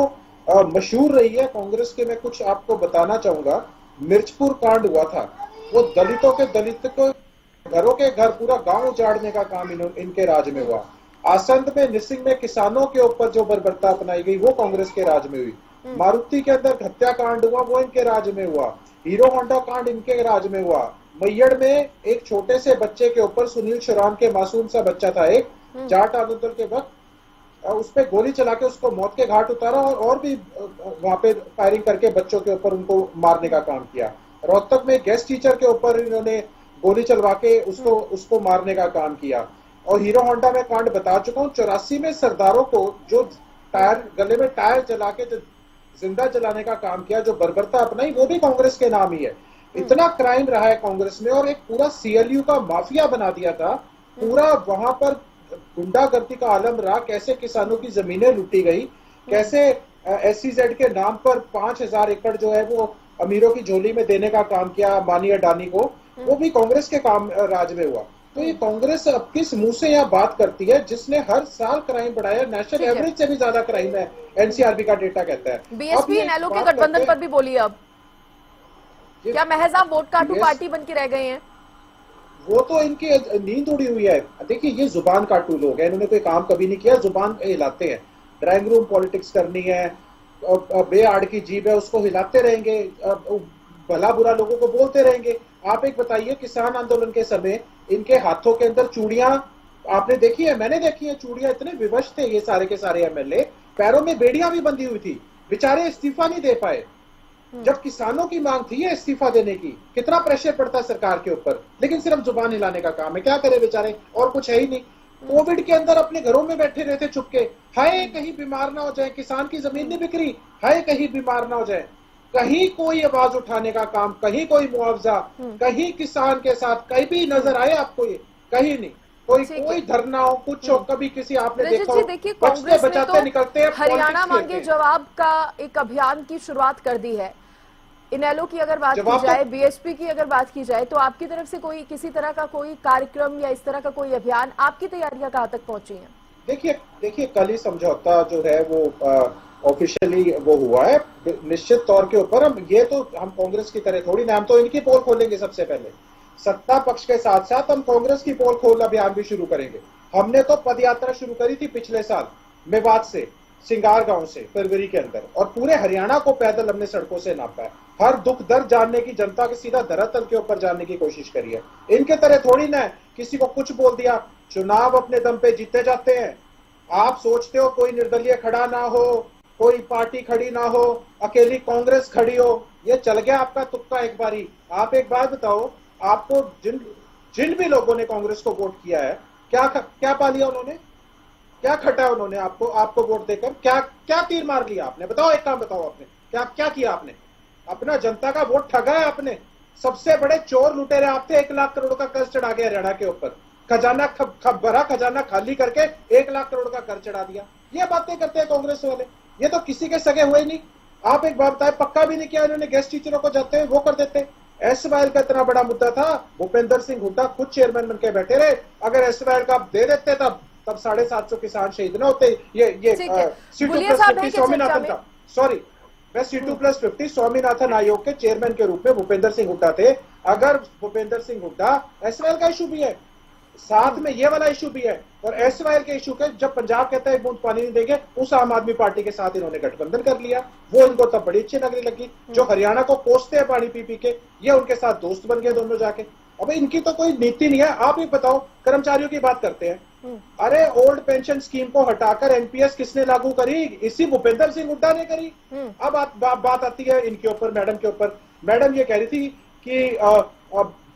Speaker 6: मशहूर रही है। कांग्रेस के मैं कुछ आपको बताना चाहूंगा। मिर्चपुर कांड हुआ था, वो दलित को घरों के घर पूरा गांव उजाड़ने का काम इनके राज में हुआ। आसंद में निसिंग में किसानों के ऊपर जो बर्बरता अपनाई गई वो कांग्रेस के राज में हुई। मारुति के अंदर हत्याकांड हुआ, वो इनके राज में हुआ। हीरो होंडा कांड इनके राज में हुआ। मैयड़ में एक छोटे से बच्चे के ऊपर, सुनील शरान के मासूम सा बच्चा था एक, जाट आंदोलन के वक्त उस पर गोली चला के उसको मौत के घाट उतारा, और भी वहां पे फायरिंग करके बच्चों के ऊपर उनको मारने का काम किया। रोहतक में गेस्ट टीचर के ऊपर इन्होंने गोली चलवा के उसको मारने का काम किया। और हीरो होंडा में कांड बता चुका हूँ। 84 में सरदारों को जो गले में टायर जला के जो जिंदा जलाने का काम किया, जो बर्बरता अपनाई, वो भी कांग्रेस के नाम ही है। इतना क्राइम रहा है कांग्रेस में, और एक पूरा सीएलयू का माफिया बना दिया था पूरा। वहां पर गुंडागर्दी का आलम रहा, कैसे किसानों की जमीनें लूटी गई, कैसे एससीजेड के नाम पर 5000 एकड़ जो है वो अमीरों की झोली में देने का काम किया मानी अडानी को, वो भी कांग्रेस के काम राज में हुआ। तो ये कांग्रेस अब किस मुंह से यहाँ बात करती है, जिसने हर साल क्राइम बढ़ाया, नेशनल एवरेज से भी ज्यादा क्राइम है, एनसीआरबी का डेटा कहता है।
Speaker 1: बीएसपी इनेलो के गठबंधन पर भी बोलिए, अब क्या महज आप वोट काटू पार्टी बन के रह गए हैं?
Speaker 6: वो तो इनकी नींद उड़ी हुई है। देखिए, ये जुबान काटू लोग हैं, इन्होंने कोई काम कभी नहीं किया, जुबान हिलाते हैं। ड्राइंग रूम पॉलिटिक्स करनी है, बेआड़ की जीभ है, उसको हिलाते रहेंगे, भला बुरा लोगों को बोलते रहेंगे। आप एक बताइए, किसान आंदोलन के समय इनके हाथों के अंदर चूड़ियां आपने देखी है? मैंने देखी है। चूड़ियां इतने विवश थे ये सारे के सारे एमएलए, पैरों में बेड़ियां भी बंधी हुई थी, बेचारे इस्तीफा नहीं दे पाए। जब किसानों की मांग थी ये इस्तीफा देने की, कितना प्रेशर पड़ता है सरकार के ऊपर, लेकिन सिर्फ जुबान हिलाने का काम है। क्या करे बेचारे, और कुछ है ही नहीं। कोविड के अंदर अपने घरों में बैठे रहते चुपके, हाय कहीं बीमार ना हो जाए, किसान की जमीन नहीं बिक रही, हाय कहीं बीमार ना हो जाए। कहीं कोई आवाज उठाने का काम, कहीं कोई मुआवजा, कहीं किसान के साथ कहीं भी नजर आए आपको? ये कहीं नहीं। कोई धरना हो, कुछ हो, कभी किसी आपने देखा हो?
Speaker 1: देखिए, कांग्रेस ने तो
Speaker 6: निकलते हैं,
Speaker 1: हरियाणा मांगे जवाब का एक अभियान की शुरुआत कर दी है। इनेलो की अगर बात की जाए, बीएसपी की अगर बात की जाए, तो आपकी तरफ से कोई किसी तरह का कोई कार्यक्रम या इस तरह का कोई अभियान, आपकी तैयारियां कहां तक पहुंची हैं?
Speaker 6: देखिए कल ही समझौता जो है वो ऑफिशियली वो हुआ है। निश्चित तौर के ऊपर हम कांग्रेस की तरह थोड़ी ना, हम तो इनकी पोल खोलेंगे सबसे पहले। सत्ता पक्ष के साथ साथ हम कांग्रेस की पोल खोल अभियान भी शुरू करेंगे। हमने तो पदयात्रा शुरू करी थी पिछले साल मेवात से, सिंगार गांव से फरवरी के अंदर, और पूरे हरियाणा को पैदल हमने सड़कों से नापा है। हर दुख दर्द जानने की, जनता के सीधा धरातल के ऊपर जानने की कोशिश करी है। इनके तरह थोड़ी ना है किसी को कुछ बोल दिया, चुनाव अपने दम पे जीते जाते हैं। आप सोचते हो कोई निर्दलीय खड़ा ना हो, कोई पार्टी खड़ी ना हो, अकेली कांग्रेस खड़ी हो, ये चल गया आपका तुक्का एक बारी। आप एक बात बताओ, आपको जिन भी लोगों ने कांग्रेस को वोट किया है, क्या पा लिया उन्होंने? क्या खटा उन्होंने आपको वोट देकर? क्या तीर मार लिया आपने? बताओ, एक काम बताओ, आपने क्या किया? आपने अपना जनता का वोट ठगा है आपने। सबसे बड़े चोर लुटेरे आप थे। 1 लाख करोड़ का कर्ज चढ़ा गया हरियाणा के ऊपर, खजाना भरा, खजाना खाली करके 1 लाख करोड़ का कर्ज चढ़ा दिया। ये बातें करते हैं कांग्रेस वाले, ये तो किसी के सगे हुए नहीं। आप एक बात बताए, पक्का भी नहीं किया इन्होंने, गेस्ट टीचरों को जाते हैं वो कर देते। एसवाईएल का इतना बड़ा मुद्दा था, भूपेंद्र सिंह हुड्डा खुद चेयरमैन बनके बैठे रहे। अगर एसवाईएल का दे देते तब 750 किसान शहीद न होते। ये C2+50 स्वामीनाथन का, सॉरी मैं C2+50 स्वामीनाथन आयोग के चेयरमैन के रूप में भूपेंद्र सिंह हुड्डा थे। अगर भूपेंद्र सिंह हुड्डा, एसवाईएल का इशू भी है, साथ में ये वाला इशू भी है, और एसवाईएल के इशू के जब पंजाब कहता है बूंद पानी नहीं देंगे, उस आम आदमी पार्टी के साथ इन्होंने गठबंधन कर लिया। वो इनको तब बड़ी अच्छी लगने लगी। जो हरियाणा को कोसते हैं पानी पी पी के, ये उनके साथ दोस्त बन गए दोनों जाके। अब इनकी तो कोई नीति नहीं है। आप ही बताओ, कर्मचारियों की बात करते हैं, अरे ओल्ड पेंशन स्कीम को हटाकर एनपीएस किसने लागू करी? इसी भूपेंद्र सिंह हुड्डा ने करी। अब बात आती है इनके ऊपर, मैडम के ऊपर। मैडम ये कह रही थी कि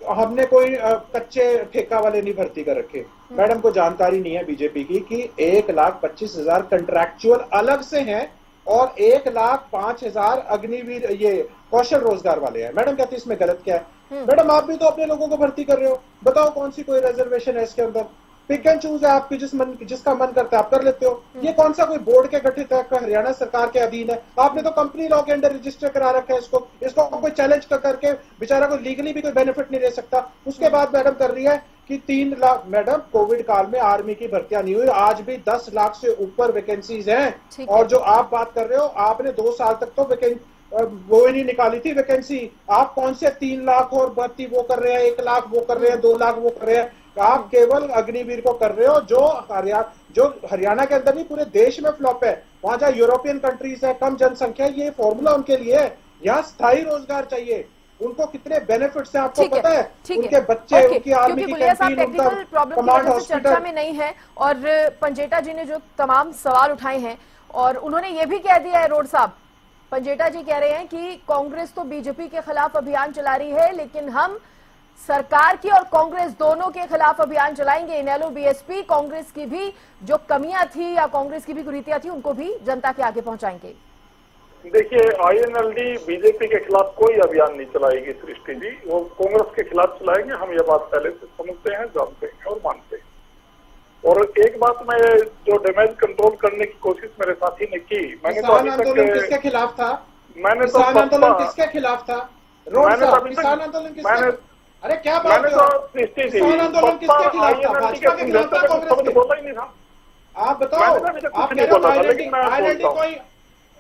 Speaker 6: हमने कोई कच्चे ठेका वाले नहीं भर्ती कर रखे। मैडम को जानकारी नहीं है बीजेपी की कि 1,25,000 कंट्रैक्चुअल अलग से हैं और 1,05,000 अग्निवीर ये कौशल रोजगार वाले हैं। मैडम कहती है इसमें गलत क्या है? मैडम आप भी तो अपने लोगों को भर्ती कर रहे हो, बताओ कौन सी कोई रिजर्वेशन है इसके अंदर? पिक एंड चूज है, आपकी जिसका मन करता है आप कर लेते हो। ये कौन सा कोई बोर्ड के गठित है, हरियाणा सरकार के अधीन है? आपने तो कंपनी लॉ के अंडर रजिस्टर करा रखा है इसको कोई चैलेंज करके बेचारा को लीगली भी कोई बेनिफिट नहीं दे सकता। उसके बाद मैडम कर रही है कि 3 लाख, मैडम कोविड काल में आर्मी की भर्तियां नहीं हुई, आज भी 10 लाख से ऊपर वैकेंसीज हैं। और जो आप बात कर रहे हो, आपने 2 साल तक तो वो नहीं निकाली थी वैकेंसी। आप कौन से 3 लाख और भर्ती वो कर रहे हैं, 1 लाख वो कर रहे हैं, 2 लाख वो कर रहे हैं? आप केवल अग्निवीर को कर रहे हो, जो हरियाणा के अंदर नहीं पूरे देश में फ्लॉप है। वहां जहाँ यूरोपियन कंट्रीज है, कम जनसंख्या, ये फॉर्मूला उनके लिए है। यहाँ स्थायी रोजगार चाहिए। उनको कितने बेनिफिट्स हैं आपको पता है? उनके बच्चे, उनकी आर्मी की कैंटीन, उनका कमांड हॉस्पिटल।
Speaker 1: चर्चा में नहीं है। और पंजेटा जी ने जो तमाम सवाल उठाए हैं, और उन्होंने ये भी कह दिया है, रोड साहब पंजेटा जी कह रहे हैं कि कांग्रेस तो बीजेपी के खिलाफ अभियान चला रही है, लेकिन हम सरकार की और कांग्रेस दोनों के खिलाफ अभियान चलाएंगे। इनेलो बीएसपी कांग्रेस की भी जो कमियां थी या कांग्रेस की भी कुरीतियां थी, उनको भी जनता के आगे पहुंचाएंगे।
Speaker 5: देखिए, आईएनएलडी बीजेपी के खिलाफ कोई अभियान नहीं चलाएगी सृष्टि जी, वो कांग्रेस के खिलाफ चलाएंगे। हम ये बात पहले से समझते हैं, जानते हैं और मानते हैं। और एक बात मैं, जो डैमेज कंट्रोल करने की कोशिश मेरे साथी ने की, मैंने तो अभी तक
Speaker 6: किसके खिलाफ था?
Speaker 5: मैंने तो
Speaker 6: आंदोलन किसके खिलाफ था? किसान आंदोलन किसके? अरे क्या बात है? किसान आंदोलन किसके खिलाफ था? भाजपा के खिलाफ था, कांग्रेस के?
Speaker 5: बोला ही नहीं था।
Speaker 6: आप बताओ, आप कह रहे हो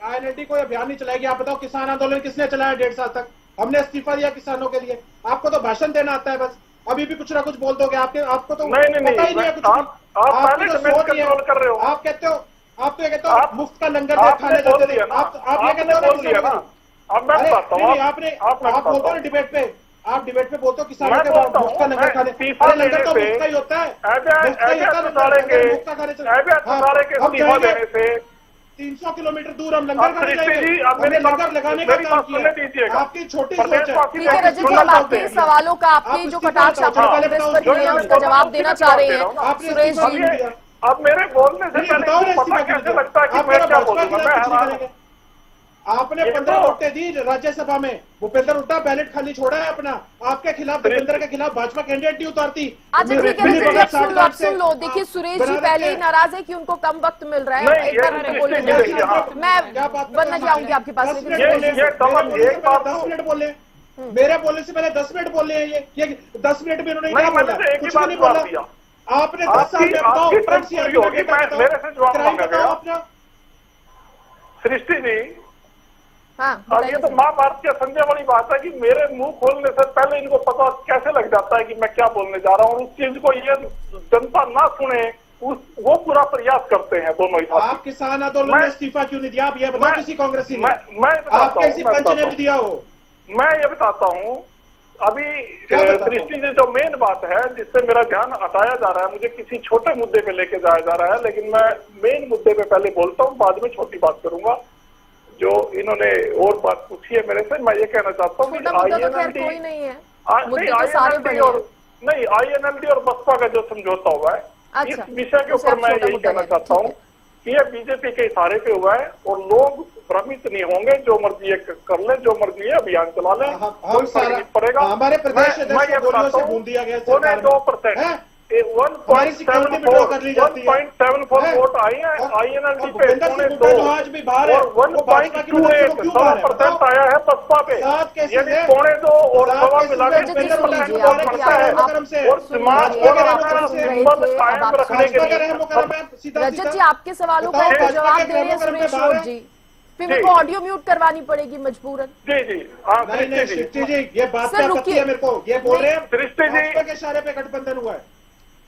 Speaker 6: आईएनएलडी कोई अभियान नहीं चलाएगी। आप बताओ किसान आंदोलन किसने चलाया 1.5 साल तक? हमने इस्तीफा दिया किसानों के लिए। आपको तो भाषण देना आता है बस, अभी भी कुछ ना कुछ बोल दोगे। आपको तो पता ही नहीं है कुछ। आप कर रहे हो। आप कहते हो, आप तो ये कहते हो मुफ्त का लंगर खाने जाते थे। आप ये कहते हो ना, आप बोलते हो डिबेट पे, आप डिबेट पे बोलते हो किसानों के मुफ्त का लंगर खाने। अरे लंगर तो मुफ्त का ही होता है, 300 किलोमीटर दूर हम लंगर खाने जाएंगे। हमने लंगर लगाने का काम किया। आपकी छोटी सोच है।
Speaker 1: ठीक है रजत जी, हम आपके सवालों का, आपकी जो कटाक्ष आपने कांग्रेस पर किए हैं, उसका जवाब देना चाह रहे हैं सुरेश जी।
Speaker 5: अब मेरे बोलने से पहले पता कैसे लगता है कि मैं क्या बोलूंगा?
Speaker 6: आपने 15 वोटें दी राज्यसभा में, भूपेंद्र हुड्डा बैलेट खाली छोड़ा है अपना। आपके खिलाफ, भूपेंद्र के खिलाफ भाजपा कैंडिडेट नहीं उतारती।
Speaker 1: अच्छा ठीक है, सुन लो। देखिए सुरेश जी पहले ही नाराज है कि उनको कम वक्त मिल रहा है। एक बार मैं बोलने बनना चाहूंगी आपके पास।
Speaker 6: 10 मिनट बोले, मेरे बोलने से पहले 10 मिनट बोले हैं। ये 10 मिनट में उन्होंने क्या बोला? कुछ भी नहीं बोला। आपने 10 साल में बताओ, अपना
Speaker 5: सृष्टि जी।
Speaker 1: हाँ,
Speaker 5: ये तो महाभारत के संजय वाली बात है कि मेरे मुंह खोलने से पहले इनको पता कैसे लग जाता है कि मैं क्या बोलने जा रहा हूँ। उस चीज को ये जनता ना सुने, वो पूरा प्रयास करते हैं दोनों ही साथी।
Speaker 6: आप किसान आंदोलन में इस्तीफा क्यों नहीं दिया? आप ये बताओ किसी कांग्रेसी ने?
Speaker 5: मैं
Speaker 6: आप किसी पंच ने भी दिया हो?
Speaker 5: मैं ये बताता हूँ। अभी दृष्टि से जो मेन बात है जिससे मेरा ध्यान हटाया जा रहा है, मुझे किसी छोटे मुद्दे पे लेके जाया जा रहा है, लेकिन मैं मेन मुद्दे पे पहले बोलता हूँ, बाद में छोटी बात करूंगा। जो इन्होंने और बात पूछी है मेरे से, मैं ये कहना चाहता हूँ
Speaker 1: INLD कोई नहीं है, मुद्दे तो सारे बड़े हैं।
Speaker 5: नहीं, INLD और बसपा का जो समझौता हुआ है, इस
Speaker 1: अच्छा,
Speaker 5: विषय के ऊपर मैं यही कहना चाहता हूँ कि ये बीजेपी के इशारे पे हुआ है और लोग भ्रमित नहीं होंगे। जो मर्जी कर ले, जो मर्जी है अभियान चला ले, कोई फर्क नहीं पड़ेगा।
Speaker 6: हमारे प्रदेश
Speaker 5: मैं ये बताता हूँ, 2% 1.74 वोट आई है INLD पे, 2.2 और 1.28% आया है बसपा पे, यानी 2.2 और सवा मिला के 3% वोट पड़ता है। और समाज को संबंध कायम रखने के लिए
Speaker 1: रजत जी आपके सवालों का एक जवाब दे रहे हैं सुरेश रोड जी, फिर मेरे को ऑडियो म्यूट करवानी पड़ेगी मजबूरन।
Speaker 5: जी जी हाँ
Speaker 6: नहीं सृष्टि जी, ये बात
Speaker 1: सर,
Speaker 6: क्या
Speaker 1: रुकिए।
Speaker 6: पता है मेरे को? ये बोल रहे हैं
Speaker 5: सृष्टि जी
Speaker 6: भाजपा के इशारे पे गठबंधन हुआ है।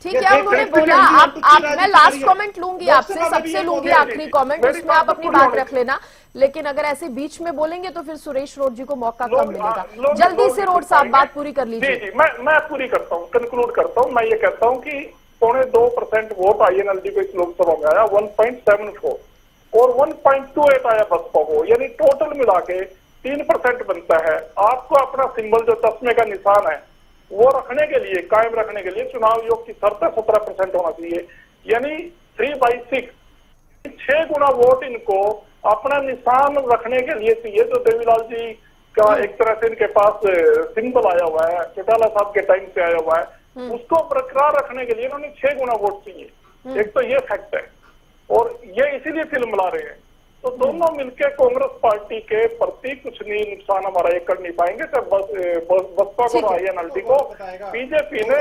Speaker 1: ठीक है, उन्होंने बोला। आप मैं लास्ट कमेंट लूंगी आपसे, सबसे लूंगी आखिरी कमेंट, उसमें आप अपनी बात रख लेना। लेकिन अगर ऐसे बीच में बोलेंगे तो फिर सुरेश रोड जी को मौका कम मिलेगा। जल्दी से रोड साहब बात पूरी कर
Speaker 5: जी
Speaker 1: लीजिए।
Speaker 5: जी मैं पूरी करता हूँ, कंक्लूड करता हूँ। मैं ये कहता हूँ कि 2.2% वोट INLD को इस लोकसभा में आया, 1.74 और 1.28 आया बसपा को, यानी टोटल मिला के 3% बनता है। आपको अपना सिंबल जो चश्मे का निशान है वो रखने के लिए, कायम रखने के लिए चुनाव योग की शर्त 17% होना चाहिए, यानी 3/6 6 गुना वोट इनको अपना निशान रखने के लिए चाहिए। जो देवीलाल जी का एक तरह से इनके पास सिंबल आया हुआ है, चौटाला साहब के टाइम से आया हुआ है, उसको बरकरार रखने के लिए इन्होंने 6 गुना वोट चाहिए। एक तो ये फैक्ट है और ये इसीलिए तिलमिला रहे हैं। तो दोनों मिलकर कांग्रेस पार्टी के प्रति कुछ नहीं नुकसान हमारा ये कर नहीं पाएंगे। तो बसपा को INLD को बीजेपी ने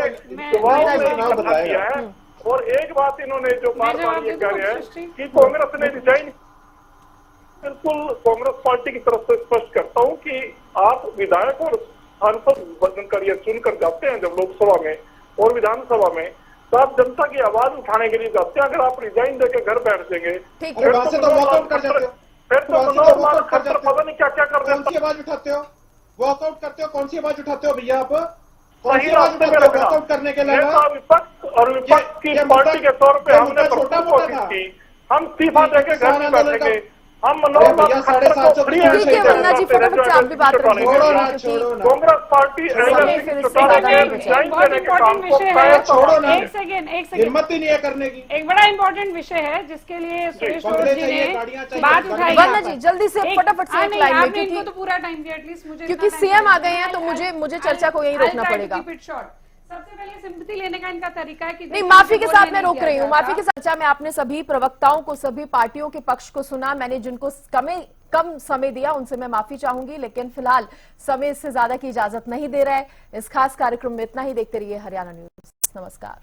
Speaker 5: दबाव में इकट्ठा किया है। और एक बात इन्होंने जो बार बार ये कह रहे हैं कि कांग्रेस ने रिजाइन, बिल्कुल कांग्रेस पार्टी की तरफ से स्पष्ट करता हूं कि आप विधायक और सांसद बनकर ये चुनकर जाते हैं जब लोकसभा में और विधानसभा में, तो आप जनता की आवाज उठाने के लिए जाते हैं। अगर आप रिजाइन देकर घर बैठ देंगे
Speaker 1: ठीक
Speaker 6: है, वहां से तो वॉकआउट कर जाते हो,
Speaker 5: फिर तो मनोहर लाल खट्टर पता नहीं क्या क्या कर
Speaker 6: कौन सी
Speaker 5: देते
Speaker 6: आवाज उठाते हो? वॉकआउट करते हो? कौन सी आवाज उठाते हो भैया आप? कौन
Speaker 5: सही
Speaker 6: सी आवाज
Speaker 5: रास्ते में
Speaker 6: उठाते हो
Speaker 5: रखना।
Speaker 6: वॉकआउट करने के लिए?
Speaker 5: नेता विपक्ष और विपक्ष की
Speaker 6: ये
Speaker 5: पार्टी के तौर पे
Speaker 6: ये
Speaker 5: हमने
Speaker 6: मुद्दा
Speaker 5: भरपूर
Speaker 6: छोटा-मोटा
Speaker 5: कोशिश
Speaker 6: था।
Speaker 5: की। हम इस्तीफा देके घर में बैठेंगे, हम
Speaker 6: अरे
Speaker 5: मनोहर
Speaker 6: भैया,
Speaker 5: लाल खट्टर
Speaker 6: 750
Speaker 5: को फ्री
Speaker 6: ठीक
Speaker 1: ठीक है वरना जी, फटाफट से आप भी बात रखिए,
Speaker 6: छोड़ो ना,
Speaker 1: क्योंकि
Speaker 6: छोड़ो ना।
Speaker 5: कांग्रेस पार्टी
Speaker 1: फिर इससे
Speaker 5: चौटाला
Speaker 1: ज्यादा
Speaker 5: के
Speaker 1: नहीं
Speaker 5: रिजाइन
Speaker 4: बहुत
Speaker 5: देने के काम
Speaker 4: इम्पोर्टेंट
Speaker 5: को
Speaker 4: विषय है।
Speaker 5: कायम
Speaker 6: छोड़ो ना।
Speaker 4: एक सेकेंड
Speaker 6: हिम्मत ही नहीं है करने की।
Speaker 4: एक बड़ा इम्पोर्टेंट विषय है जिसके लिए सुरेश रोड
Speaker 6: बंगले
Speaker 4: जी
Speaker 6: चाहिए,
Speaker 4: ने
Speaker 6: गाड़ियां चाहिए,
Speaker 4: बात
Speaker 6: बंगले
Speaker 4: उठाई।
Speaker 1: वरना जी जल्दी से फटाफट से एक लाइन में,
Speaker 4: आपने इनको तो
Speaker 1: क्योंकि
Speaker 4: पूरा टाइम दिया, एटलीस्ट मुझे
Speaker 1: क्योंकि CM आ गए हैं तो मुझे चर्चा को यहीं रोकना पड़ेगा।
Speaker 4: सबसे पहले सिंपैथी लेने का इनका तरीका है कि
Speaker 1: नहीं, माफी के साथ मैं रोक रही हूँ। माफी के साथ चर्चा में आपने सभी प्रवक्ताओं को, सभी पार्टियों के पक्ष को सुना। मैंने जिनको कम समय दिया उनसे मैं माफी चाहूंगी, लेकिन फिलहाल समय से ज्यादा की इजाजत नहीं दे रहा है। इस खास कार्यक्रम में इतना ही। देखते रहिए हरियाणा न्यूज। नमस्कार।